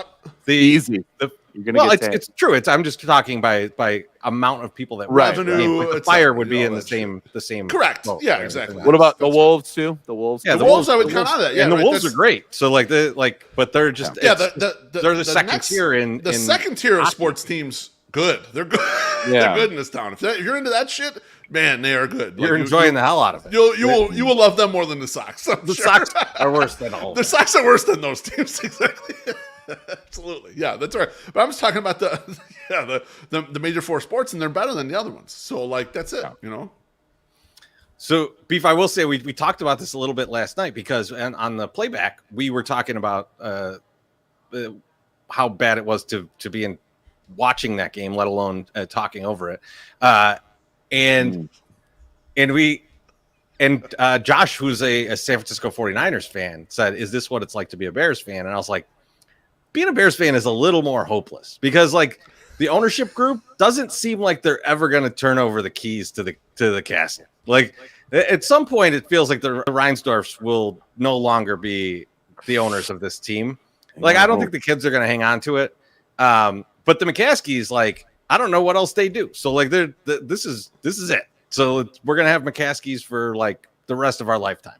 [SPEAKER 2] it's true. I'm just talking by amount of people that
[SPEAKER 4] revenue.
[SPEAKER 2] The Fire would be in the same.
[SPEAKER 4] Correct.
[SPEAKER 2] Boat,
[SPEAKER 4] yeah,
[SPEAKER 2] right?
[SPEAKER 4] exactly.
[SPEAKER 3] What about the Wolves too? The Wolves.
[SPEAKER 4] Yeah, the Wolves. I would count on that. Yeah,
[SPEAKER 2] and the Wolves are great. So but they're just they're the second tier in
[SPEAKER 4] second tier of sports teams. Good. They're good. They're good in this town. If you're into that shit, man, they are good.
[SPEAKER 2] You're enjoying the hell out of it.
[SPEAKER 4] You will love them more than the Sox.
[SPEAKER 2] Sox are worse than all.
[SPEAKER 4] The Sox are worse than those teams. Exactly. Absolutely. Yeah, that's right. But I'm just talking about the major four sports, and they're better than the other ones. So like that's it.
[SPEAKER 2] So Beef, I will say we talked about this a little bit last night because on the playback we were talking about how bad it was to be watching that game, let alone talking over it. And Josh, who's a San Francisco 49ers fan, said, "Is this what it's like to be a Bears fan?" And I was like, being a Bears fan is a little more hopeless because like the ownership group doesn't seem like they're ever going to turn over the keys to the castle. Like at some point it feels like the Reinsdorfs will no longer be the owners of this team. Like I don't think the kids are going to hang on to it. But the McCaskies, like, I don't know what else they do. So like this is it. So we're going to have McCaskies for like the rest of our lifetime.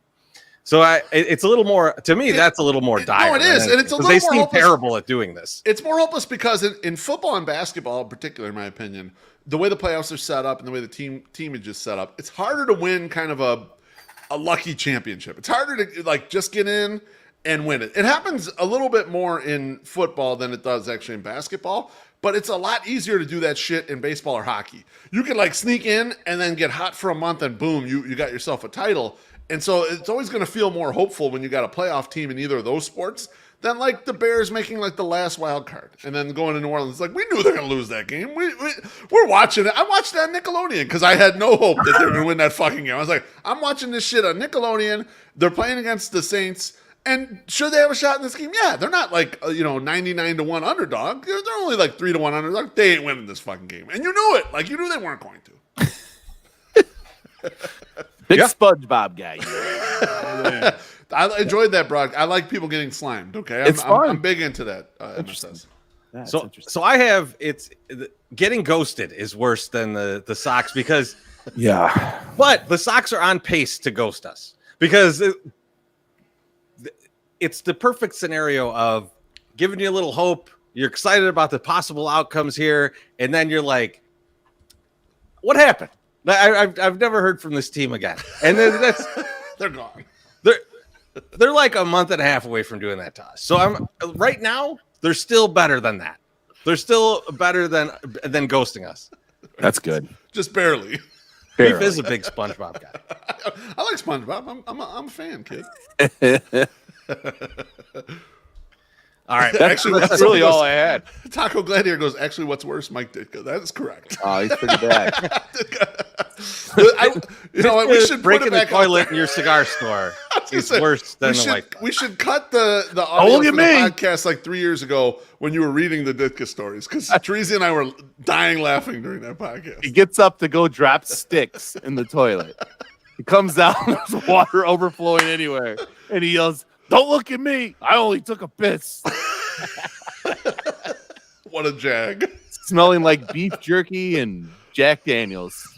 [SPEAKER 2] So it's a little more, to me, that's a little more dire.
[SPEAKER 4] No, it is. And it's a little more
[SPEAKER 2] they seem terrible at doing this.
[SPEAKER 4] It's more hopeless because in football and basketball in particular, in my opinion, the way the playoffs are set up and the way the teamage is set up, it's harder to win kind of a lucky championship. It's harder to like just get in and win it. It happens a little bit more in football than it does actually in basketball, but it's a lot easier to do that shit in baseball or hockey. You can like sneak in and then get hot for a month and boom, you got yourself a title. And so it's always going to feel more hopeful when you got a playoff team in either of those sports than like the Bears making like the last wild card and then going to New Orleans. It's like, we knew they're going to lose that game. We're watching it. I watched that on Nickelodeon because I had no hope that they were going to win that fucking game. I was like, I'm watching this shit on Nickelodeon. They're playing against the Saints. And should they have a shot in this game? Yeah, they're not like 99-1 underdog. They're only like 3-1 underdog. They ain't winning this fucking game, and you knew it. Like you knew they weren't going to.
[SPEAKER 3] Big SpongeBob guy.
[SPEAKER 4] I enjoyed that, Brock. I like people getting slimed. Okay, I'm big into that.
[SPEAKER 3] Interesting.
[SPEAKER 2] So I have getting ghosted is worse than the Sox because but the Sox are on pace to ghost us because. It's the perfect scenario of giving you a little hope. You're excited about the possible outcomes here. And then you're like, What happened? I've never heard from this team again. And then
[SPEAKER 4] They're gone.
[SPEAKER 2] They're like a month and a half away from doing that to us. So right now, they're still better than that. They're still better than ghosting us.
[SPEAKER 3] That's good.
[SPEAKER 4] Just barely.
[SPEAKER 2] Beef is a big SpongeBob guy.
[SPEAKER 4] I like SpongeBob. I'm a fan, kid.
[SPEAKER 2] All right.
[SPEAKER 3] That's really all I had.
[SPEAKER 4] Taco Gladiator goes, actually, what's worse, Mike Ditka? That is correct.
[SPEAKER 3] Oh, he's pretty bad.
[SPEAKER 4] You know what? We should
[SPEAKER 2] break
[SPEAKER 4] put
[SPEAKER 2] in
[SPEAKER 4] it
[SPEAKER 2] the
[SPEAKER 4] back
[SPEAKER 2] toilet in your cigar store. It's worse than the white guy.
[SPEAKER 4] We should cut the audio
[SPEAKER 3] look
[SPEAKER 4] for
[SPEAKER 3] at
[SPEAKER 4] the
[SPEAKER 3] me.
[SPEAKER 4] podcast like 3 years ago when you were reading the Ditka stories, because Teresa and I were dying laughing during that podcast.
[SPEAKER 3] He gets up to go drop sticks in the toilet. He comes out, there's water overflowing anywhere, and he yells, "Don't look at me! I only took a piss."
[SPEAKER 4] What a jag.
[SPEAKER 3] Smelling like beef jerky and Jack Daniels.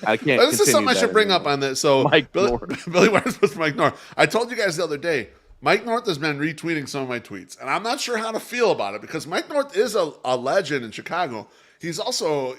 [SPEAKER 3] I can't.
[SPEAKER 4] This is something I
[SPEAKER 3] continue
[SPEAKER 4] should
[SPEAKER 3] that
[SPEAKER 4] bring
[SPEAKER 3] anymore.
[SPEAKER 4] up on this. So
[SPEAKER 3] Mike
[SPEAKER 4] Billy
[SPEAKER 3] North.
[SPEAKER 4] Wires was Mike North. I told you guys the other day, Mike North has been retweeting some of my tweets, and I'm not sure how to feel about it because Mike North is a legend in Chicago. He's also,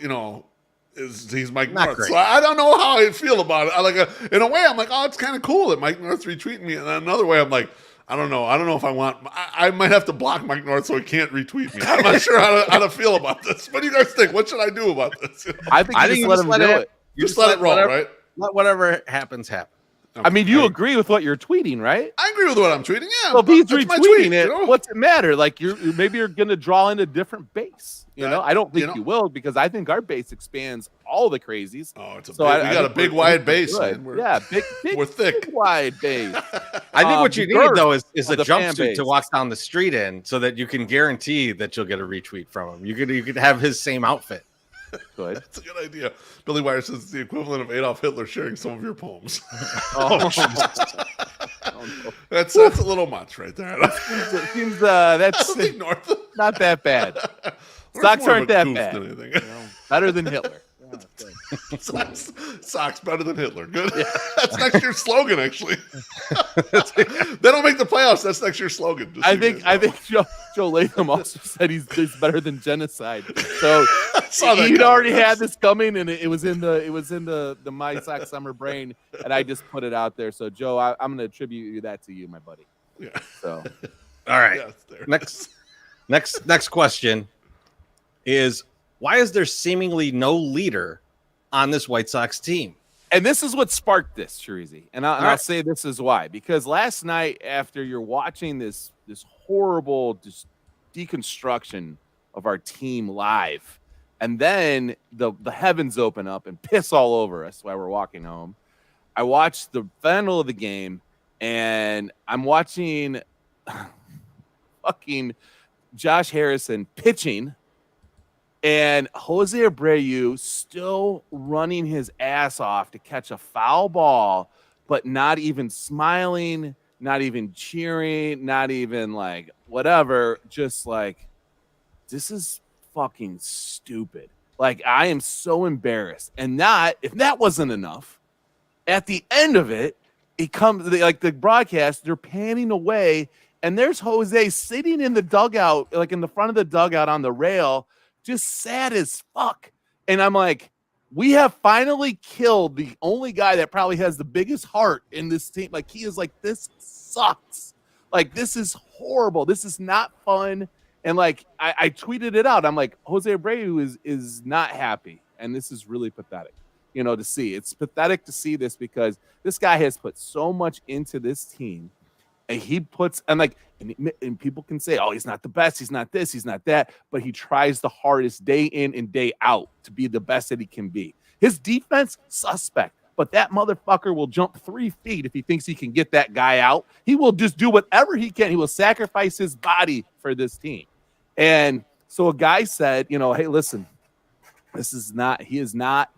[SPEAKER 4] he's Mike
[SPEAKER 2] Not
[SPEAKER 4] North.
[SPEAKER 2] great.
[SPEAKER 4] So I don't know how I feel about it. In a way, I'm like, oh, it's kind of cool that Mike North's retweeting me. And then another way, I'm like, I don't know. I don't know if I want. I might have to block Mike North so he can't retweet me. I'm not sure how to feel about this. What do you guys think? What should I do about this?
[SPEAKER 3] I think you just let him do it.
[SPEAKER 4] You just let it roll, right?
[SPEAKER 2] Let whatever happens happen.
[SPEAKER 3] I mean, you agree with what you're tweeting, right?
[SPEAKER 4] I agree with what I'm tweeting. Yeah.
[SPEAKER 3] So if he's
[SPEAKER 4] that's my
[SPEAKER 3] retweeting
[SPEAKER 4] tweet,
[SPEAKER 3] it,
[SPEAKER 4] you know?
[SPEAKER 3] what's it matter? Like maybe you're going to draw in a different base. I don't think
[SPEAKER 4] you know-
[SPEAKER 3] you will because I think our base expands all the crazies.
[SPEAKER 4] Oh, it's a
[SPEAKER 3] So
[SPEAKER 4] big,
[SPEAKER 3] I
[SPEAKER 4] we got a
[SPEAKER 3] think
[SPEAKER 4] big
[SPEAKER 3] we're
[SPEAKER 4] wide base.
[SPEAKER 3] good.
[SPEAKER 4] Man.
[SPEAKER 3] Yeah, big,
[SPEAKER 4] we're thick.
[SPEAKER 3] big wide base.
[SPEAKER 2] I think what you need
[SPEAKER 3] girth
[SPEAKER 2] though is a
[SPEAKER 3] of the fan
[SPEAKER 2] jumpsuit
[SPEAKER 3] base.
[SPEAKER 2] to walk down the street in, so that you can guarantee that you'll get a retweet from him. You could have his same outfit.
[SPEAKER 3] Good.
[SPEAKER 4] That's a good idea. Billy Wire says it's the equivalent of Adolf Hitler sharing some of your poems.
[SPEAKER 3] Oh,
[SPEAKER 4] That's a little much right there.
[SPEAKER 3] seems
[SPEAKER 4] I
[SPEAKER 3] that's
[SPEAKER 4] don't think North.
[SPEAKER 3] not that bad.
[SPEAKER 4] North's
[SPEAKER 3] Socks
[SPEAKER 4] more of
[SPEAKER 3] aren't
[SPEAKER 4] a
[SPEAKER 3] that
[SPEAKER 4] goof
[SPEAKER 3] bad.
[SPEAKER 4] than anything.
[SPEAKER 3] Better than Hitler.
[SPEAKER 4] Socks better than Hitler. Good. Yeah. That's next year's slogan, actually. They don't make the playoffs. That's next year's slogan.
[SPEAKER 3] I think Joe Latham also said he's better than genocide. So
[SPEAKER 4] saw that
[SPEAKER 3] he'd
[SPEAKER 4] coming.
[SPEAKER 3] already had this coming, and it was in the My Sox Summer brain, and I just put it out there. So Joe, I'm going to attribute that to you, my buddy.
[SPEAKER 4] Yeah.
[SPEAKER 3] So
[SPEAKER 2] All right.
[SPEAKER 4] Yeah, it's there.
[SPEAKER 2] Next question is, why is there seemingly no leader on this White Sox team?
[SPEAKER 3] And this is what sparked this, Chirizi. And I'll
[SPEAKER 2] right.
[SPEAKER 3] say this is why. Because last night, after you're watching this horrible deconstruction of our team live, and then the heavens open up and piss all over us while we're walking home, I watched the final of the game, and I'm watching fucking Josh Harrison pitching, and Jose Abreu still running his ass off to catch a foul ball, but not even smiling, not even cheering, not even like whatever. Just like, this is fucking stupid. Like, I am so embarrassed. And if that wasn't enough, at the end of it, like the broadcast, they're panning away, and there's Jose sitting in the dugout, like in the front of the dugout on the rail, just sad as fuck. And I'm like, we have finally killed the only guy that probably has the biggest heart in this team. Like, he is like, this sucks. Like, this is horrible. This is not fun. And like, I tweeted it out. I'm like, Jose Abreu is not happy. And this is really pathetic, to see. It's pathetic to see this because this guy has put so much into this team. And he puts, and people can say, oh, he's not the best, he's not this, he's not that, but he tries the hardest day in and day out to be the best that he can be. His defense, suspect, but that motherfucker will jump 3 feet if he thinks he can get that guy out. He will just do whatever he can. He will sacrifice his body for this team. And so a guy said, hey, listen, he is not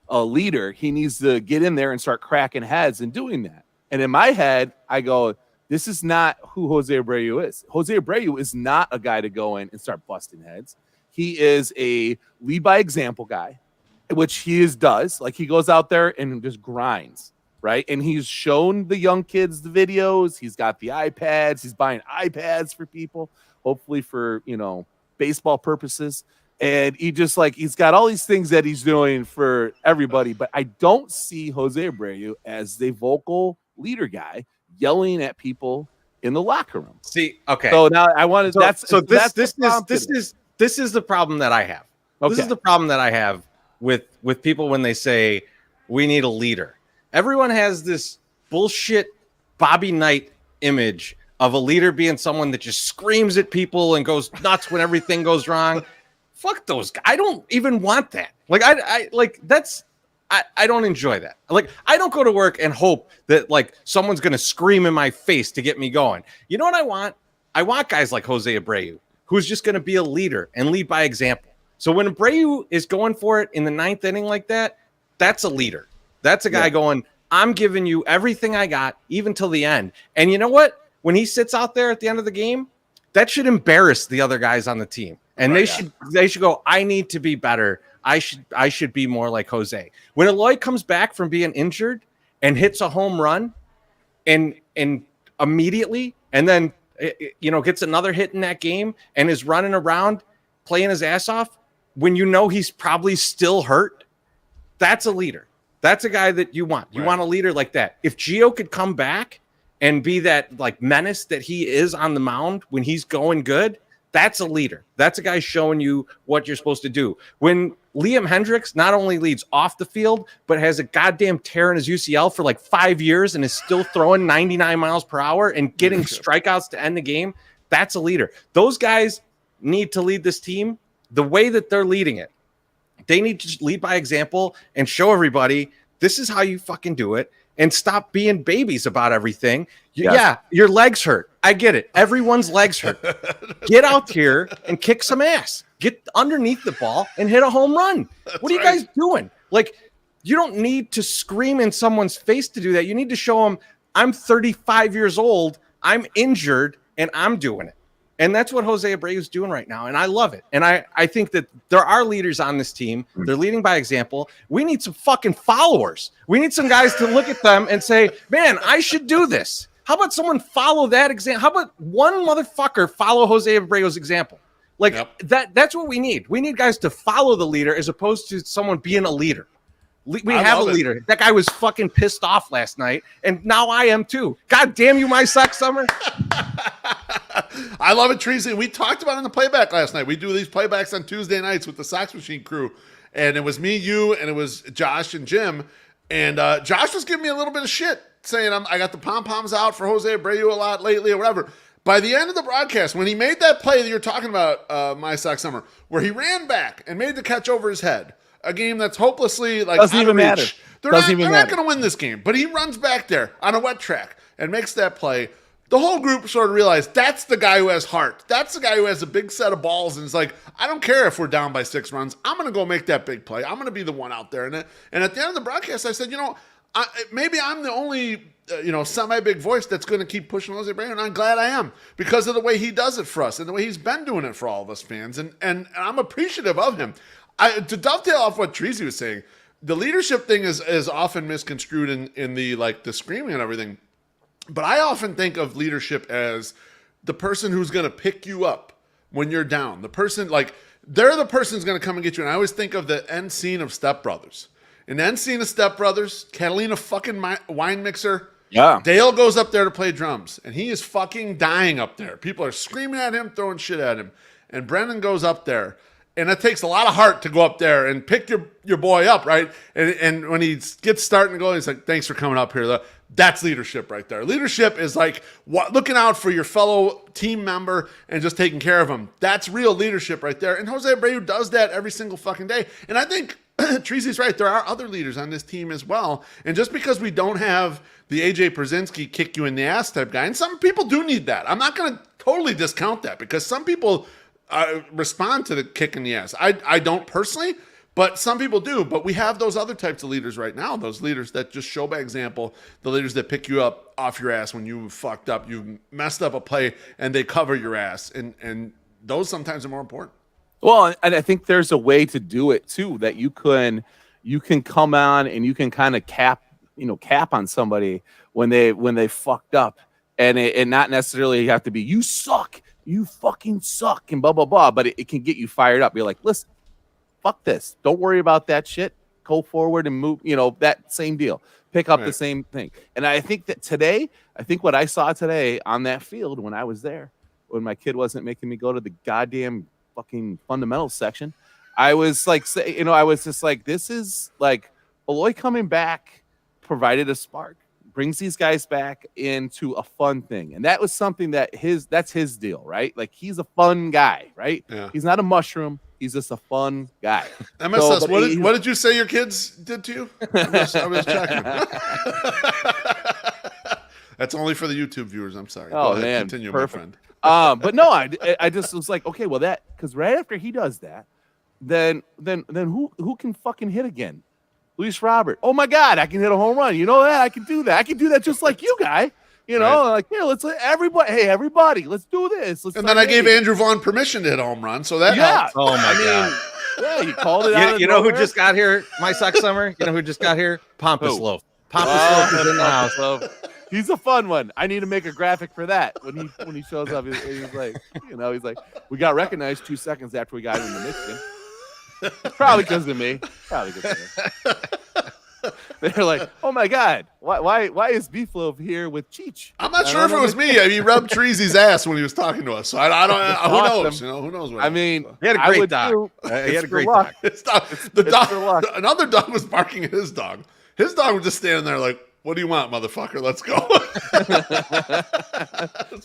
[SPEAKER 3] a leader. He needs to get in there and start cracking heads and doing that. And in my head, I go, this is not who Jose Abreu is. Jose Abreu is not a guy to go in and start busting heads. He is a lead by example guy, which he does. Like, he goes out there and just grinds, right? And he's shown the young kids the videos. He's got the iPads. He's buying iPads for people, hopefully for, baseball purposes. And he's got all these things that he's doing for everybody, but I don't see Jose Abreu as the vocal leader guy yelling at people in the locker room.
[SPEAKER 2] See, okay.
[SPEAKER 3] So now I wanted
[SPEAKER 2] this is the problem that I have.
[SPEAKER 3] Okay.
[SPEAKER 2] This is the problem that I have with people when they say we need a leader. Everyone has this bullshit Bobby Knight image of a leader being someone that just screams at people and goes nuts when everything goes wrong. Fuck those guys. I don't even want that. Like I don't enjoy that. Like I don't go to work and hope that like someone's going to scream in my face to get me going. You know what I want? I want guys like Jose Abreu, who's just going to be a leader and lead by example. So when Abreu is going for it in the 9th inning like that, that's a leader. That's a guy going, I'm giving you everything I got, even till the end. And you know what? When he sits out there at the end of the game, that should embarrass the other guys on the team. And they should go, I need to be better. I should be more like Jose. When Eloy comes back from being injured and hits a home run and immediately, and then gets another hit in that game and is running around playing his ass off, when you know he's probably still hurt, that's a leader. That's a guy that you want. You want a leader like that. If Gio could come back and be that like menace that he is on the mound when he's going good, that's a leader. That's a guy showing you what you're supposed to do. When Liam Hendricks not only leads off the field, but has a goddamn tear in his UCL for like 5 years and is still throwing 99 miles per hour and getting strikeouts to end the game, that's a leader. Those guys need to lead this team the way that they're leading it. They need to lead by example and show everybody this is how you fucking do it. And stop being babies about everything. Yeah, your legs hurt. I get it. Everyone's legs hurt. Get out here and kick some ass. Get underneath the ball and hit a home run. What are you guys doing? Like, you don't need to scream in someone's face to do that. You need to show them, I'm 35 years old, I'm injured, and I'm doing it. And that's what Jose Abreu is doing right now. And I love it. And I think that there are leaders on this team. They're leading by example. We need some fucking followers. We need some guys to look at them and say, man, I should do this. How about someone follow that example? How about one motherfucker follow Jose Abreu's example? Like that's what we need. We need guys to follow the leader as opposed to someone being a leader. We have a leader. That guy was fucking pissed off last night, and now I am too. God damn you, my Sox summer.
[SPEAKER 4] I love it, Treasy. We talked about it in the playback last night. We do these playbacks on Tuesday nights with the Sox Machine crew, and it was me, you, and it was Josh and Jim. And Josh was giving me a little bit of shit, saying I got the pom-poms out for Jose Abreu a lot lately or whatever. By the end of the broadcast, when he made that play that you're talking about, my Sox summer, where he ran back and made the catch over his head, a game that's hopelessly like
[SPEAKER 3] doesn't even matter.
[SPEAKER 4] They're not going to win this game, but he runs back there on a wet track and makes that play. The whole group sort of realized that's the guy who has heart. That's the guy who has a big set of balls and is like, I don't care if we're down by 6 runs. I'm going to go make that big play. I'm going to be the one out there. And at the end of the broadcast, I said, maybe I'm the only semi-big voice that's going to keep pushing Jose Abreu, and I'm glad I am because of the way he does it for us and the way he's been doing it for all of us fans. And I'm appreciative of him. To dovetail off what Treasy was saying, the leadership thing is often misconstrued in the screaming and everything. But I often think of leadership as the person who's going to pick you up when you're down. The person, they're the person who's going to come and get you. And I always think of the end scene of Step Brothers. In the end scene of Step Brothers, Catalina fucking wine mixer.
[SPEAKER 3] Yeah.
[SPEAKER 4] Dale goes up there to play drums, and he is fucking dying up there. People are screaming at him, throwing shit at him. And Brendan goes up there. And it takes a lot of heart to go up there and pick your boy up, right? And when he gets starting to go, he's like, thanks for coming up here. That's leadership right there. Leadership is like looking out for your fellow team member and just taking care of him. That's real leadership right there. And Jose Abreu does that every single fucking day. And I think Treasy's right. There are other leaders on this team as well. And just because we don't have the AJ Przinsky kick you in the ass type guy, and some people do need that. I'm not going to totally discount that because some people respond to the kick in the ass. I don't personally, but some people do. But we have those other types of leaders right now, those leaders that just show by example, the leaders that pick you up off your ass when you fucked up, you messed up a play, and they cover your ass. And those sometimes are more important.
[SPEAKER 3] Well, and I think there's a way to do it too, that you can come on and you can kind of cap on somebody when they fucked up, and not necessarily have to be you suck. you fucking suck and blah, blah, blah. But it can get you fired up. You're like, listen, fuck this. Don't worry about that shit. Go forward and move, that same deal. Pick up the same thing. And I think that today, what I saw today on that field when I was there, when my kid wasn't making me go to the goddamn fucking fundamentals section, I was like, I was just like, this is like Aloy coming back provided a spark, brings these guys back into a fun thing. And that was something that's his deal, right? Like he's a fun guy, right?
[SPEAKER 4] Yeah. He's
[SPEAKER 3] not a mushroom. He's just a fun guy.
[SPEAKER 4] MSS, so, what did you say your kids did to you? I was checking. That's only for the YouTube viewers. I'm sorry.
[SPEAKER 3] Oh,
[SPEAKER 4] Go ahead.
[SPEAKER 3] Man.
[SPEAKER 4] Continue,
[SPEAKER 3] Perfect.
[SPEAKER 4] my friend.
[SPEAKER 3] But no, I just was like, okay, well because right after he does that, then who can fucking hit again? Luis Robert. Oh my God, I can hit a home run. You know that? I can do that. I can do that just like you, guy. Like, yeah, let's let everybody. Hey, everybody, let's do this.
[SPEAKER 4] And then I gave Andrew Vaughn permission to hit a home run, so that helped.
[SPEAKER 2] Oh my God.
[SPEAKER 3] Yeah, you called it out.
[SPEAKER 2] You know who just got here? My Sox Summer. You know who just got here? Pompous Loaf. Pompous Loaf is in the house.
[SPEAKER 3] He's a fun one. I need to make a graphic for that when he shows up. He's like, he's like, we got recognized 2 seconds after we got into Michigan. Probably because of me. They're like, oh my God, why is Beef Loaf here with Cheech?
[SPEAKER 4] I'm not sure if it was me. He rubbed Treasy's ass when he was talking to us. So I don't. Who knows? Who knows? What
[SPEAKER 3] he
[SPEAKER 2] had a great dog. He had a great dog.
[SPEAKER 4] Another dog was barking at his dog. His dog was just standing there like, "What do you want, motherfucker? Let's go."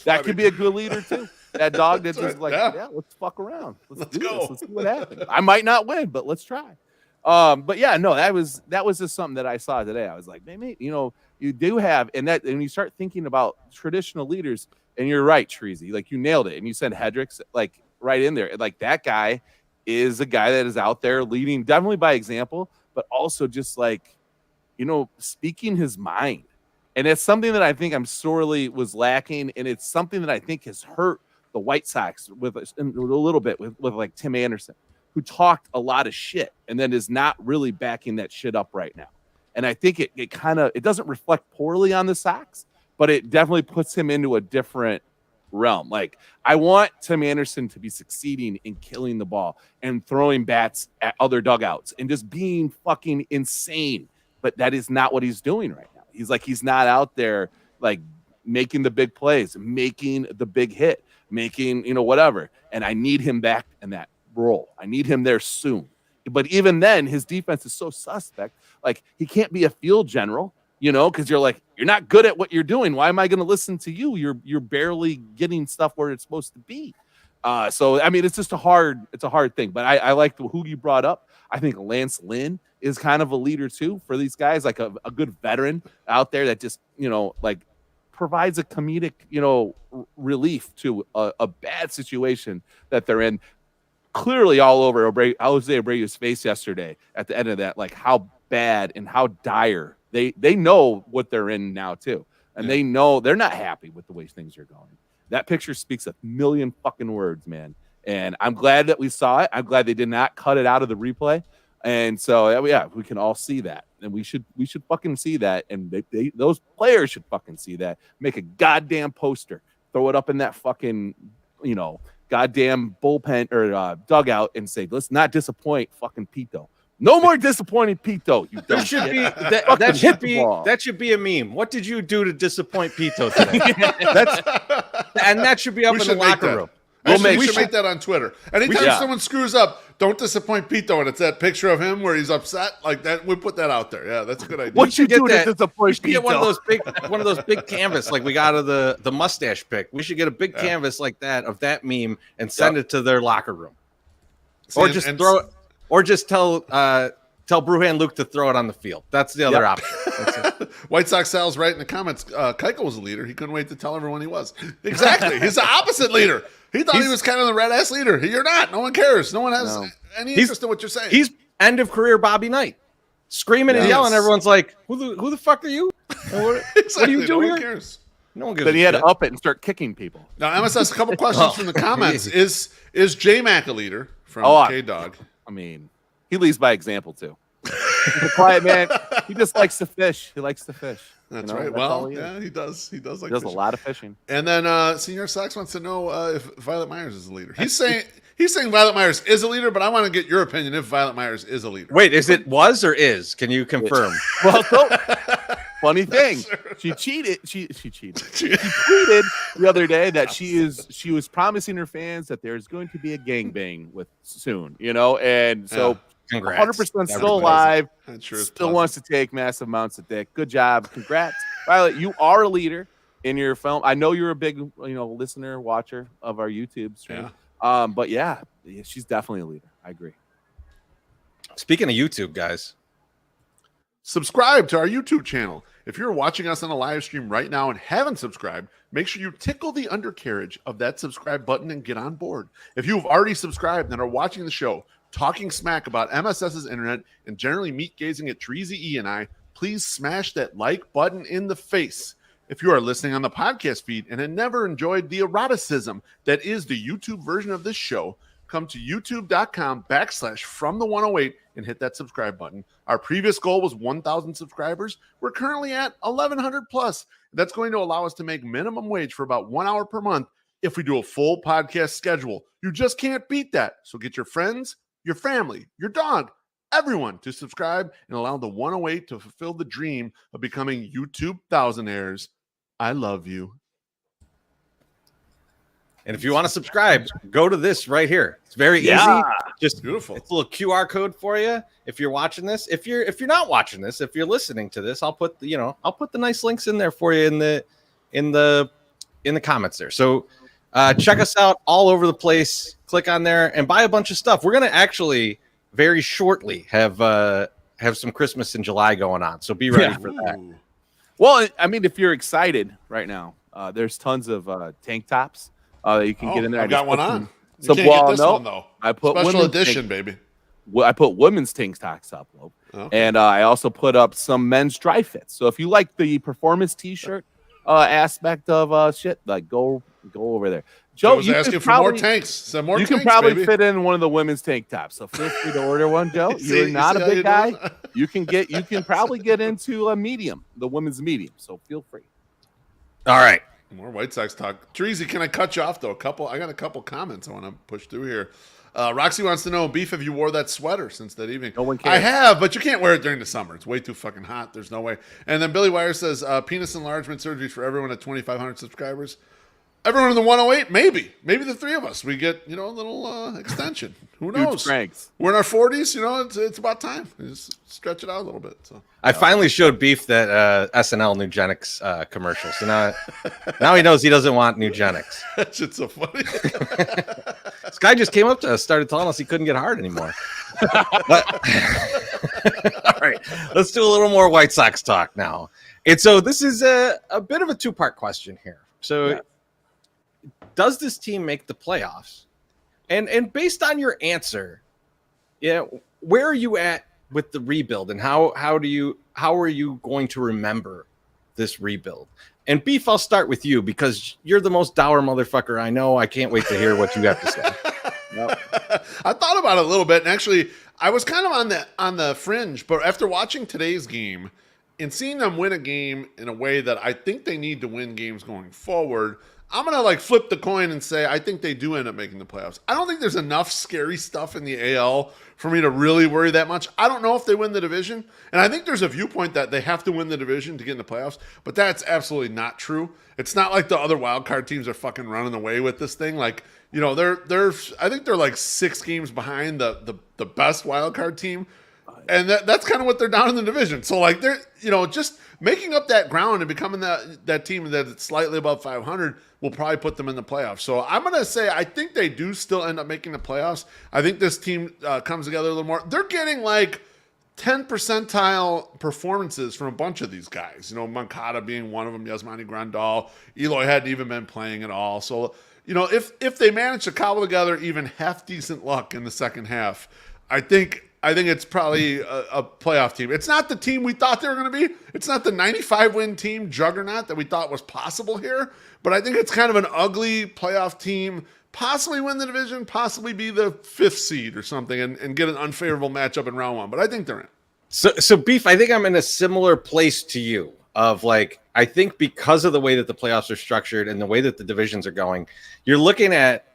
[SPEAKER 3] That could be a good leader too. That dog that's just like, yeah, let's fuck around. Let's do
[SPEAKER 4] go.
[SPEAKER 3] This. Let's see what happens. I might not win, but let's try. But yeah, no, that was just something that I saw today. I was like, maybe, you do have, and you start thinking about traditional leaders, and you're right, Treasy, like you nailed it. And you said Hendricks, like right in there. Like that guy is a guy that is out there leading definitely by example, but also just like, speaking his mind. And it's something that I think I'm sorely was lacking. And it's something that I think has hurt the White Sox with a little bit with like Tim Anderson, who talked a lot of shit and then is not really backing that shit up right now. And I think it doesn't reflect poorly on the Sox, but it definitely puts him into a different realm. Like I want Tim Anderson to be succeeding in killing the ball and throwing bats at other dugouts and just being fucking insane. But that is not what he's doing right now. He's not out there like making the big plays, making the big hit, making, whatever. And I need him back in that role. I need him there soon. But even then, his defense is so suspect. Like he can't be a field general, because you're like, you're not good at what you're doing. Why am I going to listen to you? You're barely getting stuff where it's supposed to be. So I mean, it's just a hard thing. But I like who you brought up. I think Lance Lynn is kind of a leader too for these guys, like a good veteran out there that just like provides a comedic relief to a bad situation that they're in. Clearly all over Jose Abreu's face yesterday at the end of that, like how bad and how dire they know what they're in now too. And they know they're not happy with the way things are going. That picture speaks a million fucking words, man. And I'm glad that we saw it. I'm glad they did not cut it out of the replay. And so, yeah, we can all see that. And we should fucking see that. And those players should fucking see that. Make a goddamn poster. Throw it up in that fucking, goddamn bullpen or dugout and say, let's not disappoint fucking Pito. No more disappointing Pito. You
[SPEAKER 2] there should be that should be a meme. What did you do to disappoint Pito today? that should be up in the locker room.
[SPEAKER 4] We should make that on Twitter. Anytime someone screws up, don't disappoint Pito, and it's that picture of him where he's upset like that. We put that out there. Yeah, that's a good idea.
[SPEAKER 3] What you do to disappoint Pito?
[SPEAKER 2] Get one of those big canvas like we got of the mustache pick. We should get a big canvas like that of that meme and send it to their locker room, or just throw it, or just tell Bruhan Luke to throw it on the field. That's the other option.
[SPEAKER 4] White Sox Sal's right in the comments. Keuchel was a leader. He couldn't wait to tell everyone he was. Exactly. He's the opposite leader. He thought he was kind of the red ass leader. You're not. No one cares. No one has any interest in what you're saying.
[SPEAKER 2] He's end of career Bobby Knight, screaming and yelling. Everyone's like, "Who the fuck are you? What do you do here?"
[SPEAKER 4] No one cares.
[SPEAKER 2] No one gives.
[SPEAKER 3] Then he had to up it and start kicking people.
[SPEAKER 4] Now, MSS, a couple questions from the comments. Is J Mac a leader from K Dog?
[SPEAKER 3] I mean, he leads by example too. He's a quiet man. He just likes to fish. He likes to fish.
[SPEAKER 4] That's right. Well, yeah, he does. He does like. He does
[SPEAKER 3] a lot of fishing.
[SPEAKER 4] And then Senior Sox wants to know if Violet Myers is a leader. He's saying Violet Myers is a leader, but I want to get your opinion if Violet Myers is a leader.
[SPEAKER 2] Wait, is it was or is? Can you confirm?
[SPEAKER 3] Well, so, funny thing, she cheated. She cheated. She tweeted the other day that she was promising her fans that there's going to be a gangbang with soon, and so.
[SPEAKER 2] Congrats.
[SPEAKER 3] 100% still alive.
[SPEAKER 4] Sure
[SPEAKER 3] still wants to take massive amounts of dick. Good job. Congrats. Violet, you are a leader in your film. I know you're a big, listener, watcher of our YouTube stream. Yeah. But yeah, she's definitely a leader. I agree.
[SPEAKER 2] Speaking of YouTube, guys,
[SPEAKER 4] subscribe to our YouTube channel. If you're watching us on a live stream right now and haven't subscribed, make sure you tickle the undercarriage of that subscribe button and get on board. If you've already subscribed and are watching the show, talking smack about MSS's internet and generally meat gazing at Treasy E and I, please smash that like button in the face. If you are listening on the podcast feed and have never enjoyed the eroticism that is the YouTube version of this show, come to youtube.com/FromThe108 and hit that subscribe button. Our previous goal was 1,000 subscribers. We're currently at 1,100 plus. That's going to allow us to make minimum wage for about 1 hour per month if we do a full podcast schedule. You just can't beat that. So get your friends, your family, your dog, everyone to subscribe and allow the 108 to fulfill the dream of becoming YouTube thousandaires. I love you.
[SPEAKER 2] And if you want to subscribe, go to this right here. It's very easy. Just
[SPEAKER 4] beautiful.
[SPEAKER 2] It's a little QR code for you. If you're watching this, if you're not watching this, if you're listening to this, I'll put the nice links in there for you in the comments there. So check us out all over the place. Click on there and buy a bunch of stuff. We're gonna actually very shortly have some Christmas in July going on. So be ready for that.
[SPEAKER 3] Well, I mean, if you're excited right now, there's tons of tank tops that you can get in there.
[SPEAKER 4] I got one on.
[SPEAKER 3] So,
[SPEAKER 4] you can't get this one though.
[SPEAKER 3] I put
[SPEAKER 4] special edition, baby.
[SPEAKER 3] I put women's tank tops up, and I also put up some men's dry fits. So if you like the performance T-shirt aspect of shit, like go over there. Joe,
[SPEAKER 4] you asking for more tanks. Some more.
[SPEAKER 3] You
[SPEAKER 4] tanks,
[SPEAKER 3] can probably
[SPEAKER 4] baby.
[SPEAKER 3] fit in one of the women's tank tops. So feel free to order one, Joe. You're not a big guy. You can probably get into a medium, the women's medium. So feel free.
[SPEAKER 2] All right.
[SPEAKER 4] More White Sox talk. Treasy, can I cut you off though? I got a couple comments I want to push through here. Roxy wants to know, Beef, if you wore that sweater since that evening.
[SPEAKER 3] No one cares.
[SPEAKER 4] I have, but you can't wear it during the summer. It's way too fucking hot. There's no way. And then Billy Wire says, penis enlargement surgery for everyone at 2,500 subscribers. Everyone in the 108, maybe the three of us, we get a little extension. Who knows? We're in our 40s. It's about time. We just stretch it out a little bit. So
[SPEAKER 2] I finally showed Beef that SNL Nugenics commercial. So now he knows he doesn't want Nugenics.
[SPEAKER 4] That shit's so funny.
[SPEAKER 2] This guy just came up to us, started telling us he couldn't get hard anymore. But, all right, let's do a little more White Sox talk now. And so this is a bit of a two-part question here. So does this team make the playoffs? And based on your answer, where are you at with the rebuild, and how are you going to remember this rebuild? And Beef, I'll start with you because you're the most dour motherfucker I know. I can't wait to hear what you have to say.
[SPEAKER 4] I thought about it a little bit, and actually, I was kind of on the fringe. But after watching today's game and seeing them win a game in a way that I think they need to win games going forward, I'm going to flip the coin and say I think they do end up making the playoffs. I don't think there's enough scary stuff in the AL for me to really worry that much. I don't know if they win the division. And I think there's a viewpoint that they have to win the division to get in the playoffs. But that's absolutely not true. It's not like the other wild card teams are fucking running away with this thing. I think they're 6 games behind the best wild card team. And that's kind of what they're down in the division. So they're, just making up that ground and becoming that team that's slightly above 500 will probably put them in the playoffs. So I'm going to say I think they do still end up making the playoffs. I think this team comes together a little more. They're getting 10 percentile performances from a bunch of these guys. Moncada being one of them, Yasmani Grandal. Eloy hadn't even been playing at all. So, if they manage to cobble together even half decent luck in the second half, I think it's probably a playoff team. It's not the team we thought they were going to be. It's not the 95-win team juggernaut that we thought was possible here. But I think it's kind of an ugly playoff team, possibly win the division, possibly be the 5th seed or something, and get an unfavorable matchup in round 1. But I think they're in.
[SPEAKER 2] So Beef, I think I'm in a similar place to you of like, I think because of the way that the playoffs are structured and the way that the divisions are going, you're looking at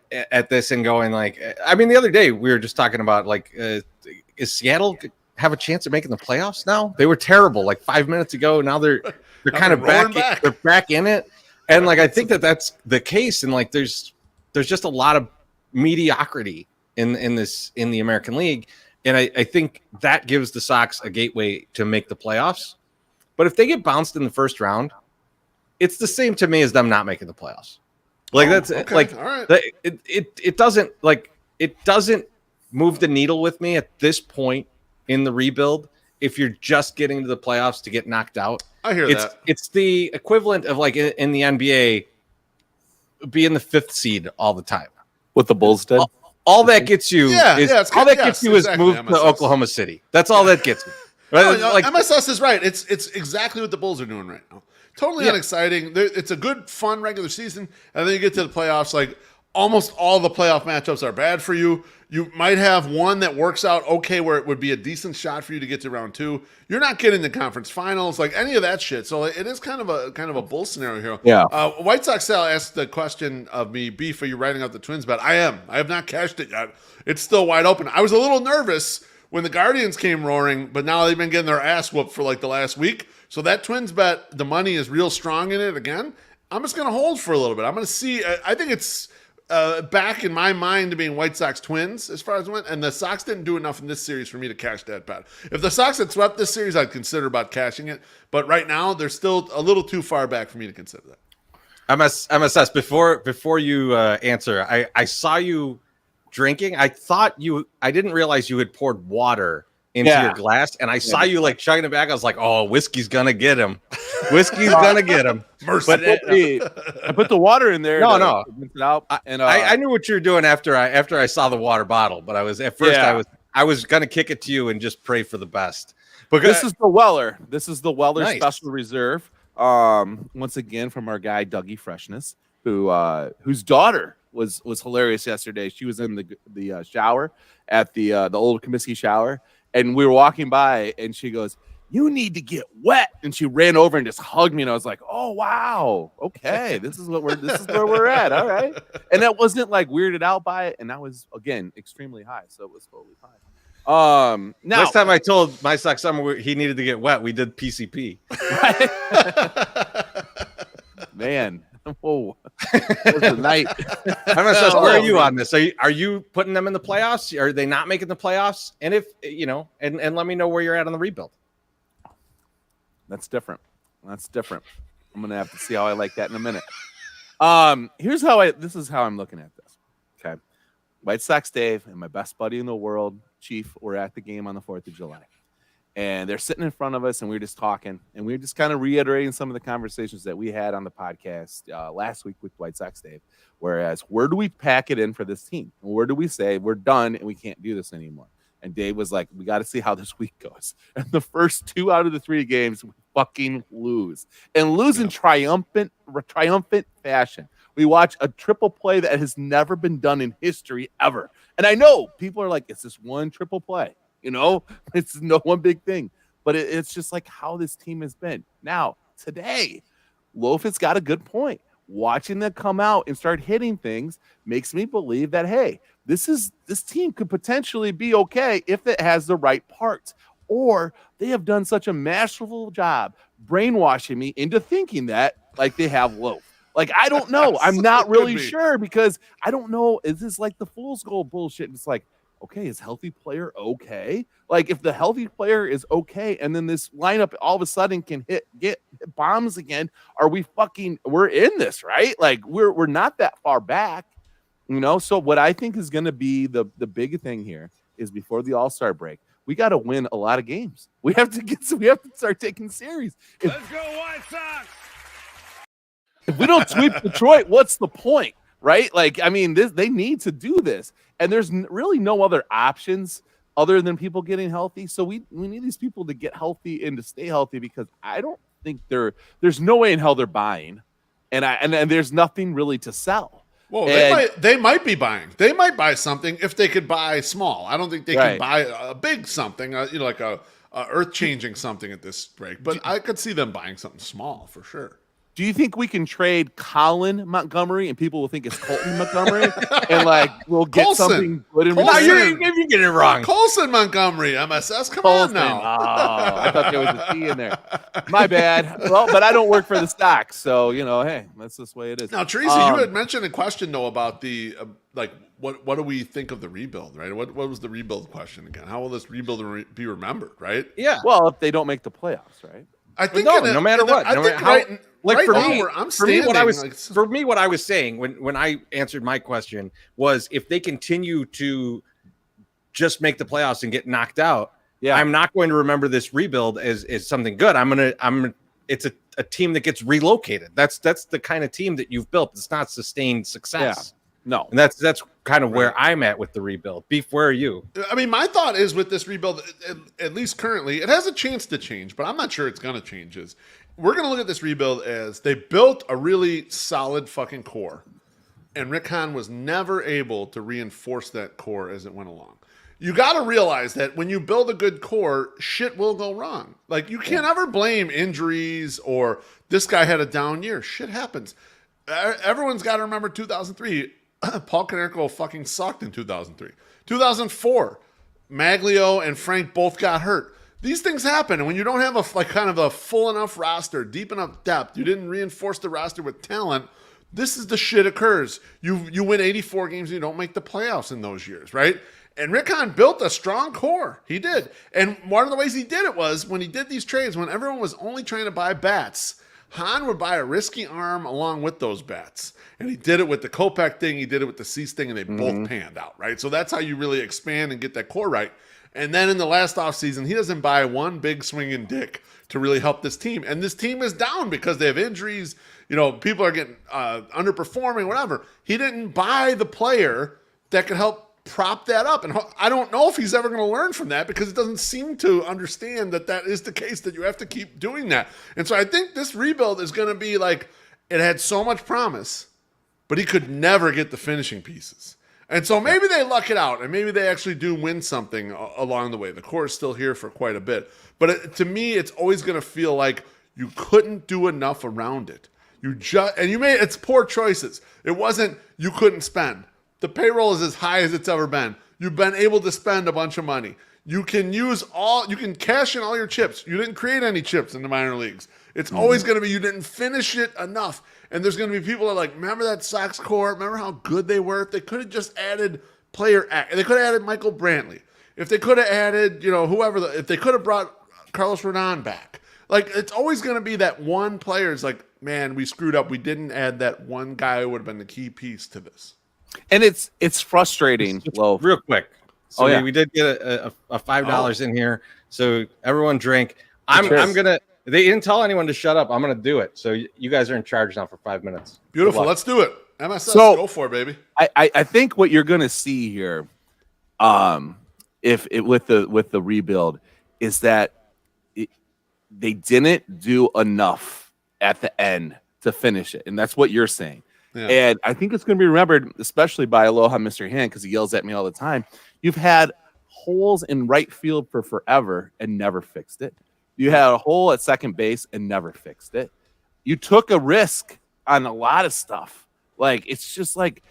[SPEAKER 2] this and going like, I mean, the other day we were just talking about like, is Seattle have a chance of making the playoffs now? They were terrible like 5 minutes ago. Now they're kind of back. They're back in it. And like, I think that's the case. And like, there's just a lot of mediocrity in the American League. And I think that gives the Sox a gateway to make the playoffs. But if they get bounced in the first round, it's the same to me as them not making the playoffs. Like that's okay. Like all right. It doesn't move the needle with me at this point in the rebuild. If you're just getting to the playoffs to get knocked out,
[SPEAKER 4] I hear that. It's
[SPEAKER 2] the equivalent of like in the NBA being the 5th seed all the time.
[SPEAKER 3] What the Bulls did.
[SPEAKER 2] All that gets you is moved to Oklahoma City. That's all that gets me.
[SPEAKER 4] Right? No, MSS is right. It's exactly what the Bulls are doing right now. Totally unexciting. It's a good, fun regular season, and then you get to the playoffs. Like almost all the playoff matchups are bad for you. You might have one that works out okay, where it would be a decent shot for you to get to round 2. You're not getting the conference finals, like any of that shit. So it is kind of a bull scenario here.
[SPEAKER 3] Yeah.
[SPEAKER 4] White Sox Sal asked the question of me, Beef, are you writing out the Twins bet? I am. I have not cashed it yet. It's still wide open. I was a little nervous when the Guardians came roaring, but now they've been getting their ass whooped for like the last week. So that Twins bet, the money is real strong in it again. I'm just going to hold for a little bit. I'm going to see. I think it's back in my mind to being White Sox Twins as far as it went. And the Sox didn't do enough in this series for me to cash that bet. If the Sox had swept this series, I'd consider about cashing it. But right now, they're still a little too far back for me to consider that.
[SPEAKER 2] MSS, before you answer, I saw you drinking. I didn't realize you had poured water into your glass, and I saw you like chugging it back. I was like, "Oh, whiskey's gonna get him. Whiskey's gonna get him."
[SPEAKER 3] But I put the water in there.
[SPEAKER 2] No.
[SPEAKER 3] Rinse it out, and
[SPEAKER 2] I knew what you were doing after I saw the water bottle, but I was I was gonna kick it to you and just pray for the best.
[SPEAKER 3] But this is the Weller. This is the Weller
[SPEAKER 2] nice.
[SPEAKER 3] Special Reserve. Once again from our guy Dougie Freshness, whose daughter was hilarious yesterday. She was in the shower at the old Comiskey shower. And we were walking by, and she goes, "You need to get wet." And she ran over and just hugged me, and I was like, "Oh wow, okay, this is where we're at, all right." And that wasn't like weirded out by it, and that was again extremely high, so it was totally fine. Now,
[SPEAKER 2] last time I told my Sox summer he needed to get wet, we did PCP.
[SPEAKER 3] Man, whoa, that was a night.
[SPEAKER 2] MSS, where are you on this? Are you putting them in the playoffs? Are they not making the playoffs? And if and let me know where you're at on the rebuild.
[SPEAKER 3] That's different. I'm gonna have to see how I like that in a minute. This is how I'm looking at this. Okay, White Sox Dave and my best buddy in the world, Chief, were at the game on the 4th of July. And they're sitting in front of us, and we were just talking, and we were just kind of reiterating some of the conversations that we had on the podcast last week with White Sox Dave. Whereas, where do we pack it in for this team? And where do we say we're done and we can't do this anymore? And Dave was like, we got to see how this week goes. And the first 2 out of the 3 games, we fucking lose. And lose in triumphant fashion. We watch a triple play that has never been done in history ever. And I know people are like, it's this one triple play. It's no one big thing, but it's just like how this team has been. Now, today, Loaf has got a good point. Watching them come out and start hitting things makes me believe that, hey, this team could potentially be okay if it has the right parts. Or they have done such a masterful job brainwashing me into thinking that like they have Loaf. Like, I don't know. I'm not really sure because I don't know. Is this like the fool's gold bullshit? It's like, okay, is healthy player okay? Like, if the healthy player is okay, and then this lineup all of a sudden can get bombs again, we're in this, right? Like, we're not that far back, So what I think is going to be the big thing here is before the All-Star break, we got to win a lot of games. We have to start taking series.
[SPEAKER 5] Let's go White Sox!
[SPEAKER 3] If we don't sweep Detroit, what's the point? Right? Like, I mean, they need to do this. And there's really no other options other than people getting healthy. So we need these people to get healthy and to stay healthy because I don't think there's no way in hell they're buying. And there's nothing really to sell.
[SPEAKER 4] Well, they might be buying. They might buy something if they could buy small. I don't think they can buy a big something, like a earth-changing something at this break. But I could see them buying something small for sure.
[SPEAKER 3] Do you think we can trade Colin Montgomery and people will think it's Colton Montgomery and like we'll get
[SPEAKER 4] Colson.
[SPEAKER 3] something good in
[SPEAKER 4] Colson.
[SPEAKER 3] return?
[SPEAKER 2] You're getting it wrong.
[SPEAKER 4] Colson Montgomery, MSS. Come
[SPEAKER 3] Colson.
[SPEAKER 4] on now.
[SPEAKER 3] Oh, I thought there was a T in there. My bad. Well, but I don't work for the stocks, so hey, that's just the way it is.
[SPEAKER 4] Now, Teresa, you had mentioned a question though about the what do we think of the rebuild, right? What was the rebuild question again? How will this rebuild be remembered, right?
[SPEAKER 2] Yeah.
[SPEAKER 3] Well, if they don't make the playoffs, right?
[SPEAKER 4] I think
[SPEAKER 2] no matter what.
[SPEAKER 4] I think right now I'm standing.
[SPEAKER 2] For me, what I was saying when I answered my question was, if they continue to just make the playoffs and get knocked out, I'm not going to remember this rebuild as something good. It's a team that gets relocated. That's the kind of team that you've built. It's not sustained success.
[SPEAKER 3] Yeah. No,
[SPEAKER 2] and that's kind of where I'm at with the rebuild. Beef, where are you?
[SPEAKER 4] I mean, my thought is with this rebuild, at least currently, it has a chance to change, but I'm not sure it's going to change. We're going to look at this rebuild as they built a really solid fucking core, and Rick Hahn was never able to reinforce that core as it went along. You got to realize that when you build a good core, shit will go wrong. Like, you can't ever blame injuries or this guy had a down year. Shit happens. Everyone's got to remember 2003. Paul Konerko fucking sucked in 2003. 2004, Maglio and Frank both got hurt. These things happen, and when you don't have a full enough roster, deep enough depth, you didn't reinforce the roster with talent, this is the shit occurs. You win 84 games and you don't make the playoffs in those years, right? And Rick Hahn built a strong core. He did. And one of the ways he did it was when he did these trades, when everyone was only trying to buy bats, Hahn would buy a risky arm along with those bats. And he did it with the Kopech thing, he did it with the Cease thing, and they both panned out, right? So that's how you really expand and get that core right. And then in the last offseason, he doesn't buy one big swinging dick to really help this team. And this team is down because they have injuries. People are getting underperforming, whatever. He didn't buy the player that could help prop that up. And I don't know if he's ever going to learn from that because it doesn't seem to understand that is the case, that you have to keep doing that. And so I think this rebuild is going to be like, it had so much promise, but he could never get the finishing pieces. And so maybe they luck it out, and maybe they actually do win something along the way. The core is still here for quite a bit. But to me, it's always going to feel like you couldn't do enough around it. It's poor choices. It wasn't you couldn't spend. The payroll is as high as it's ever been. You've been able to spend a bunch of money. You can cash in all your chips. You didn't create any chips in the minor leagues. It's always going to be you didn't finish it enough. And there's going to be people that are like, remember that Sox core? Remember how good they were? If they could have just added they could have added Michael Brantley. If they could have added, whoever, if they could have brought Carlos Rodon back. Like, it's always going to be that one player is like, man, we screwed up. We didn't add that one guy who would have been the key piece to this.
[SPEAKER 3] And it's frustrating. Well,
[SPEAKER 2] real quick. So
[SPEAKER 3] yeah.
[SPEAKER 2] we did get a $5 in here. So everyone drink. I'm gonna. They didn't tell anyone to shut up. I'm gonna do it. So you guys are in charge now for 5 minutes.
[SPEAKER 4] Beautiful. Let's do it. MSS, go for it, baby.
[SPEAKER 3] I think what you're gonna see here, with the rebuild, is that they didn't do enough at the end to finish it, and that's what you're saying. Yeah. And I think it's going to be remembered, especially by Aloha Mr. Hand, because he yells at me all the time. You've had holes in right field for forever and never fixed it. You had a hole at second base and never fixed it. You took a risk on a lot of stuff. Like, it's just like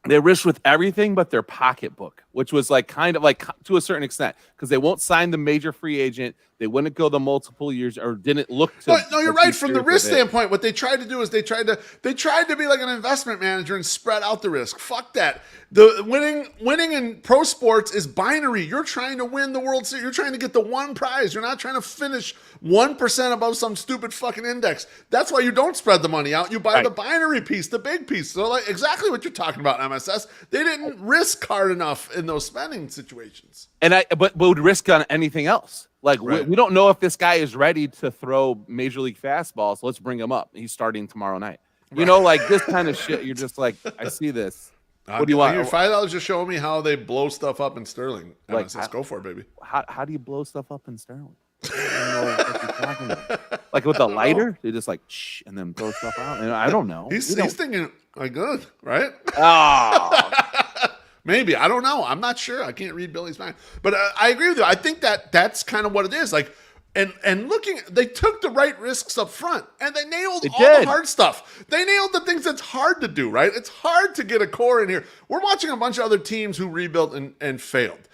[SPEAKER 3] they risked with everything but their pocketbook, which was like kind of like to a certain extent, because they won't sign the major free agent. They wouldn't go the multiple years or didn't look to.
[SPEAKER 4] No, you're right. From the risk standpoint, what they tried to do is they tried to be like an investment manager and spread out the risk. Fuck that. The winning in pro sports is binary. You're trying to win the World Series. You're trying to get the one prize. You're not trying to finish 1% above some stupid fucking index. That's why you don't spread the money out. You buy the binary piece, the big piece. So like exactly what you're talking about, MSS. They didn't risk hard enough in those spending situations.
[SPEAKER 3] But would risk on anything else. Like, we don't know if this guy is ready to throw major league fastballs. So let's bring him up. He's starting tomorrow night. Like this kind of shit. You're just like, I see this. What do you want?
[SPEAKER 4] Your $5 just showing me how they blow stuff up in Sterling. Like, let's go for it, baby.
[SPEAKER 3] How do you blow stuff up in Sterling? I don't know what you're talking about. Like with a lighter, they just like shh, and then throw stuff out. And I don't know.
[SPEAKER 4] He's thinking like good, right?
[SPEAKER 3] Oh.
[SPEAKER 4] Maybe. I don't know. I'm not sure. I can't read Billy's mind. But I agree with you. I think that's kind of what it is. Like, and looking, they took the right risks up front, and they nailed the hard stuff. They nailed the things that's hard to do, right? It's hard to get a core in here. We're watching a bunch of other teams who rebuilt and failed.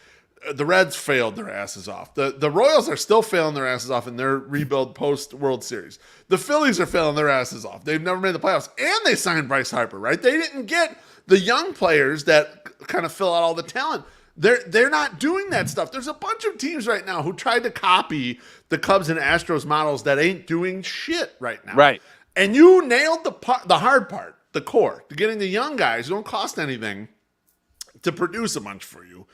[SPEAKER 4] The Reds failed their asses off. The Royals are still failing their asses off in their rebuild post-World Series. The Phillies are failing their asses off. They've never made the playoffs. And they signed Bryce Harper, right? They didn't get the young players that kind of fill out all the talent. They're not doing that stuff. There's a bunch of teams right now who tried to copy the Cubs and Astros models that ain't doing shit right now.
[SPEAKER 3] Right.
[SPEAKER 4] And you nailed the hard part, the core, to getting the young guys who don't cost anything to produce a bunch for you.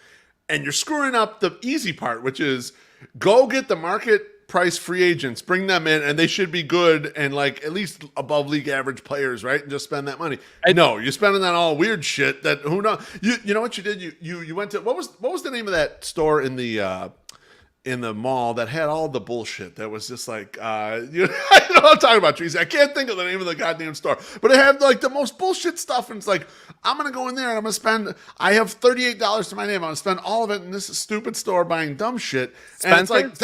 [SPEAKER 4] And you're screwing up the easy part, which is go get the market price free agents, bring them in, and they should be good and like at least above league average players, right? And just spend that money. No, you're spending that all weird shit that who knows. You know what you did? You went to what was the name of that store in the mall that had all the bullshit that was just like I know what I'm talking about, Trees. I can't think of the name of the goddamn store, but it had like the most bullshit stuff, and it's like I'm gonna go in there and I'm gonna spend. I have $38 to my name. I'm gonna spend all of it in this stupid store buying dumb shit. And it's like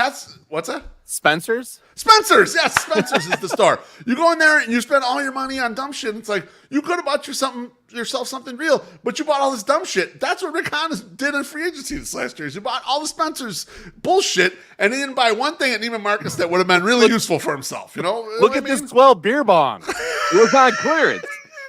[SPEAKER 4] what's that?
[SPEAKER 3] Spencer's?
[SPEAKER 4] Spencer's, yes, Spencer's is the store. You go in there and you spend all your money on dumb shit. And it's like you could have bought yourself something real, but you bought all this dumb shit. That's what Rick Hahn did in free agency this last year. He bought all the Spencer's bullshit, and he didn't buy one thing at Neiman Marcus that would have been really useful for himself. You know,
[SPEAKER 3] look at this 12 beer bong. It was on clearance.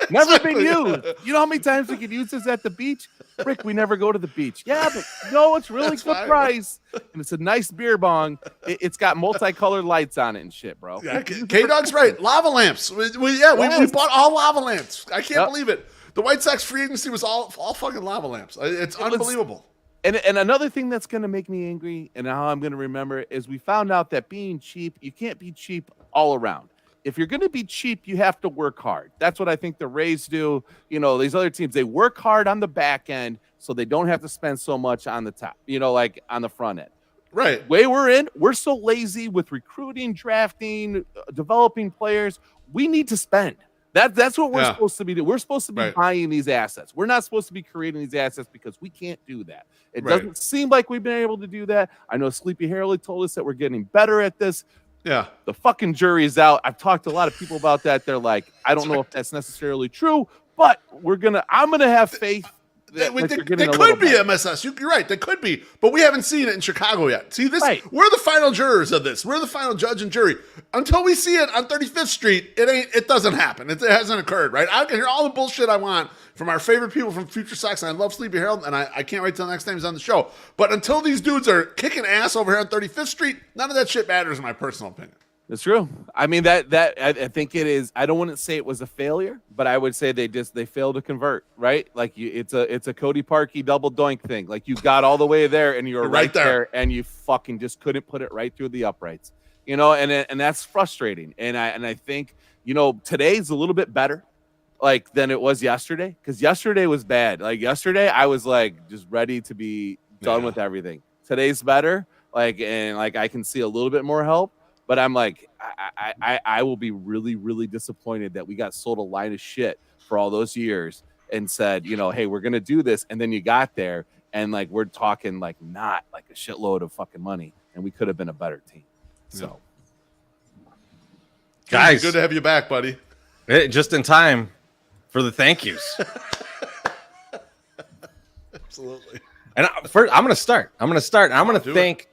[SPEAKER 3] Never been used. You know how many times we could use this at the beach? Rick, we never go to the beach. Yeah, but no, it's really good price. And it's a nice beer bong. It's got multicolored lights on it and shit, bro.
[SPEAKER 4] Yeah, K-Dog's right. Lava lamps. We bought all lava lamps. I can't believe it. The White Sox free agency was all fucking lava lamps. It's unbelievable.
[SPEAKER 3] And another thing that's going to make me angry and how I'm going to remember is we found out that being cheap, you can't be cheap all around. If you're going to be cheap, you have to work hard. That's what I think the Rays do. You know, these other teams, they work hard on the back end so they don't have to spend so much on the top, you know, like on the front end.
[SPEAKER 4] Right.
[SPEAKER 3] Way we're so lazy with recruiting, drafting, developing players. We need to spend. That's what we're supposed to be doing. We're supposed to be buying these assets. We're not supposed to be creating these assets because we can't do that. It doesn't seem like we've been able to do that. I know Sleepy Harold told us that we're getting better at this.
[SPEAKER 4] Yeah.
[SPEAKER 3] The fucking jury is out. I've talked to a lot of people about that. They're like, I don't know if that's necessarily true, but I'm going to have faith.
[SPEAKER 4] They could be MSS. You're right. They could be, but we haven't seen it in Chicago yet. See this? Right. We're the final jurors of this. We're the final judge and jury. Until we see it on 35th Street, it doesn't happen. It hasn't occurred, right? I can hear all the bullshit I want from our favorite people from Future Sox, and I love Sleepy Harold, and I can't wait till the next time he's on the show. But until these dudes are kicking ass over here on 35th Street, none of that shit matters in my personal opinion.
[SPEAKER 3] It's true. I mean, that I think it is. I don't want to say it was a failure, but I would say they failed to convert, right? Like it's a Cody Parkey double doink thing. Like you got all the way there and you're right there and you fucking just couldn't put it right through the uprights, you know, and that's frustrating. And I think, you know, today's a little bit better like than it was yesterday, because yesterday was bad. Like yesterday I was like just ready to be done with everything. Today's better. And I can see a little bit more help. But I'm like, I will be really, really disappointed that we got sold a line of shit for all those years and said, you know, hey, we're going to do this. And then you got there and like, we're talking like not like a shitload of fucking money. And we could have been a better team. So.
[SPEAKER 4] Guys, good to have you back, buddy.
[SPEAKER 2] Just in time for the thank yous.
[SPEAKER 4] Absolutely.
[SPEAKER 2] And first, I'm going to start. I'm going to thank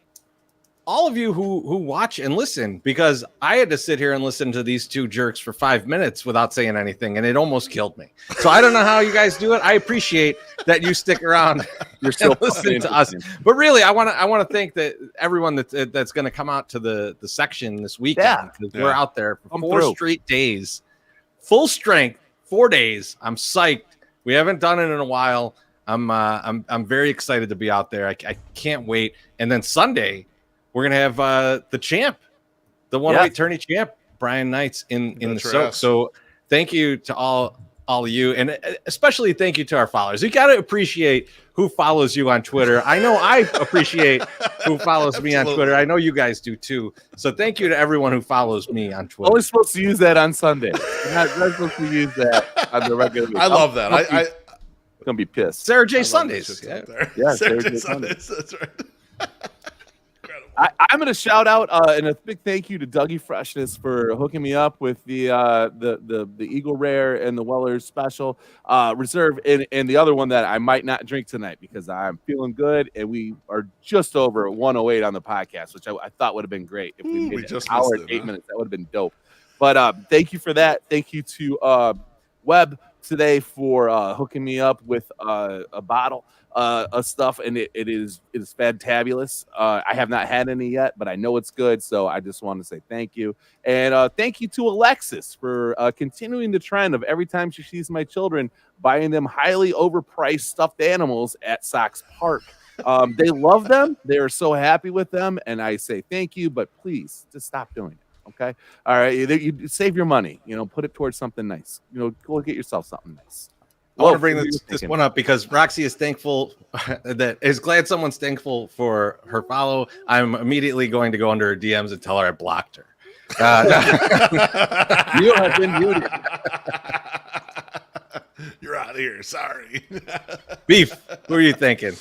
[SPEAKER 2] all of you who watch and listen, because I had to sit here and listen to these two jerks for 5 minutes without saying anything, and it almost killed me. So I don't know how you guys do it. I appreciate that you stick around
[SPEAKER 3] You're still
[SPEAKER 2] and listen to us. But really, I want to thank that everyone that's going to come out to the section this weekend. We're out there for 4 straight days, full strength, 4 days. I'm psyched. We haven't done it in a while. I'm very excited to be out there. I can't wait. And then Sunday, we're gonna have the champ, the 108 tourney champ, Brian Knights in the soak. So thank you to all of you, and especially thank you to our followers. You got to appreciate who follows you on Twitter. I know I appreciate who follows me on Twitter. I know you guys do too. So thank you to everyone who follows me on Twitter.
[SPEAKER 3] Only supposed to use that on Sunday. You're not supposed to use that on the regular.
[SPEAKER 4] I love that.
[SPEAKER 3] gonna be pissed.
[SPEAKER 2] Sarah
[SPEAKER 4] I
[SPEAKER 2] J.
[SPEAKER 4] love
[SPEAKER 2] Sundays.
[SPEAKER 4] those shits
[SPEAKER 2] Yeah.
[SPEAKER 4] out there.
[SPEAKER 3] Yeah,
[SPEAKER 4] Sarah
[SPEAKER 3] Sarah
[SPEAKER 4] J.
[SPEAKER 3] J.
[SPEAKER 4] Sundays. That's right. Incredible.
[SPEAKER 3] I'm gonna shout out and a big thank you to Dougie Freshness for hooking me up with the Eagle Rare and the Weller's Special Reserve and the other one that I might not drink tonight because I'm feeling good and we are just over 108 on the podcast, which I thought would have been great if we made
[SPEAKER 4] we
[SPEAKER 3] it
[SPEAKER 4] just
[SPEAKER 3] an hour
[SPEAKER 4] missed
[SPEAKER 3] and
[SPEAKER 4] it,
[SPEAKER 3] 8
[SPEAKER 4] huh?
[SPEAKER 3] minutes. That would have been dope. But thank you for that. Thank you to Webb today for hooking me up with a bottle of stuff, and it is fantabulous. I have not had any yet, but I know it's good, so I just want to say thank you. And thank you to Alexis for continuing the trend of every time she sees my children buying them highly overpriced stuffed animals at Sox Park. They love them. They are so happy with them, and I say thank you, but please just stop doing it. Okay. All right. You save your money, put it towards something nice. Go get yourself something nice.
[SPEAKER 2] I want to bring this one up because Roxy is thankful is glad someone's thankful for her follow. I'm immediately going to go under her DMs and tell her I blocked her.
[SPEAKER 3] You have been muted.
[SPEAKER 4] You're out of here. Sorry.
[SPEAKER 2] Beef, who are you thinking?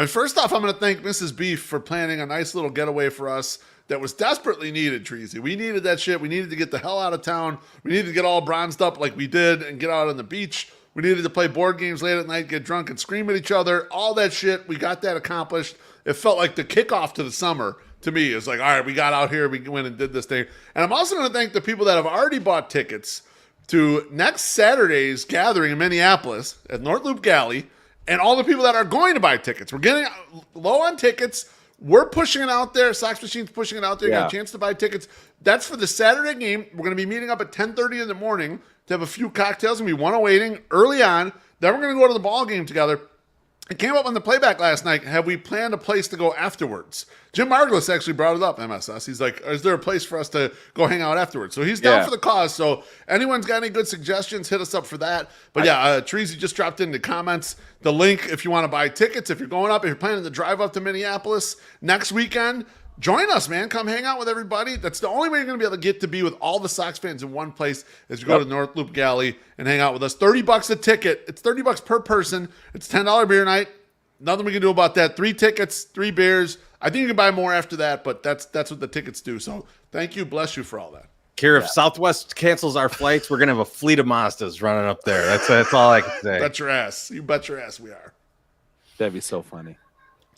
[SPEAKER 4] First off, I'm going to thank Mrs. Beef for planning a nice little getaway for us that was desperately needed, Treasy. We needed that shit. We needed to get the hell out of town. We needed to get all bronzed up like we did and get out on the beach. We needed to play board games late at night, get drunk and scream at each other. All that shit. We got that accomplished. It felt like the kickoff to the summer to me. It's like, all right, we got out here. We went and did this thing. And I'm also going to thank the people that have already bought tickets to next Saturday's gathering in Minneapolis at North Loop Galley and all the people that are going to buy tickets. We're getting low on tickets. We're pushing it out there. Sox Machine's pushing it out there. You got a chance to buy tickets. That's for the Saturday game. We're going to be meeting up at 10:30 in the morning to have a few cocktails and be 108ing early on. Then we're going to go to the ball game together. It came up on the playback last night. Have we planned a place to go afterwards? Jim Margulis actually brought it up, MSS. He's like, is there a place for us to go hang out afterwards? So he's down for the cause. So anyone's got any good suggestions, hit us up for that. But Treasy just dropped in the comments the link if you want to buy tickets. If you're going up, if you're planning to drive up to Minneapolis next weekend, join us, man. Come hang out with everybody. That's the only way you're going to be able to get to be with all the Sox fans in one place is you go to North Loop Galley and hang out with us. $30 a ticket. It's $30 per person. It's $10 beer night. Nothing we can do about that. 3 tickets, 3 beers. I think you can buy more after that, but that's what the tickets do. So thank you. Bless you for all that.
[SPEAKER 2] Kira, if Southwest cancels our flights, we're going to have a fleet of Mazdas running up there. That's all I can say.
[SPEAKER 4] Bet your ass. You bet your ass we are.
[SPEAKER 3] That'd be so funny.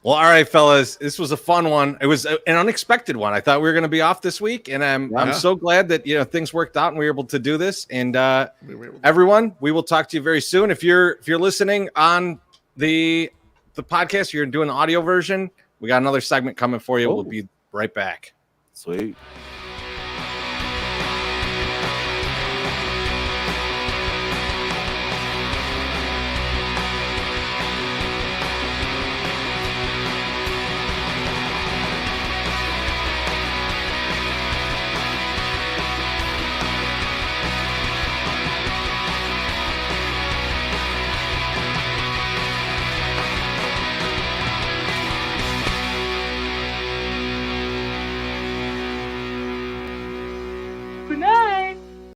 [SPEAKER 2] Well, all right, fellas. This was a fun one. It was an unexpected one. I thought we were going to be off this week, and I'm so glad that things worked out and we were able to do this. And everyone, we will talk to you very soon. If you're listening on the podcast, you're doing the audio version, we got another segment coming for you. We'll be right back.
[SPEAKER 3] Sweet.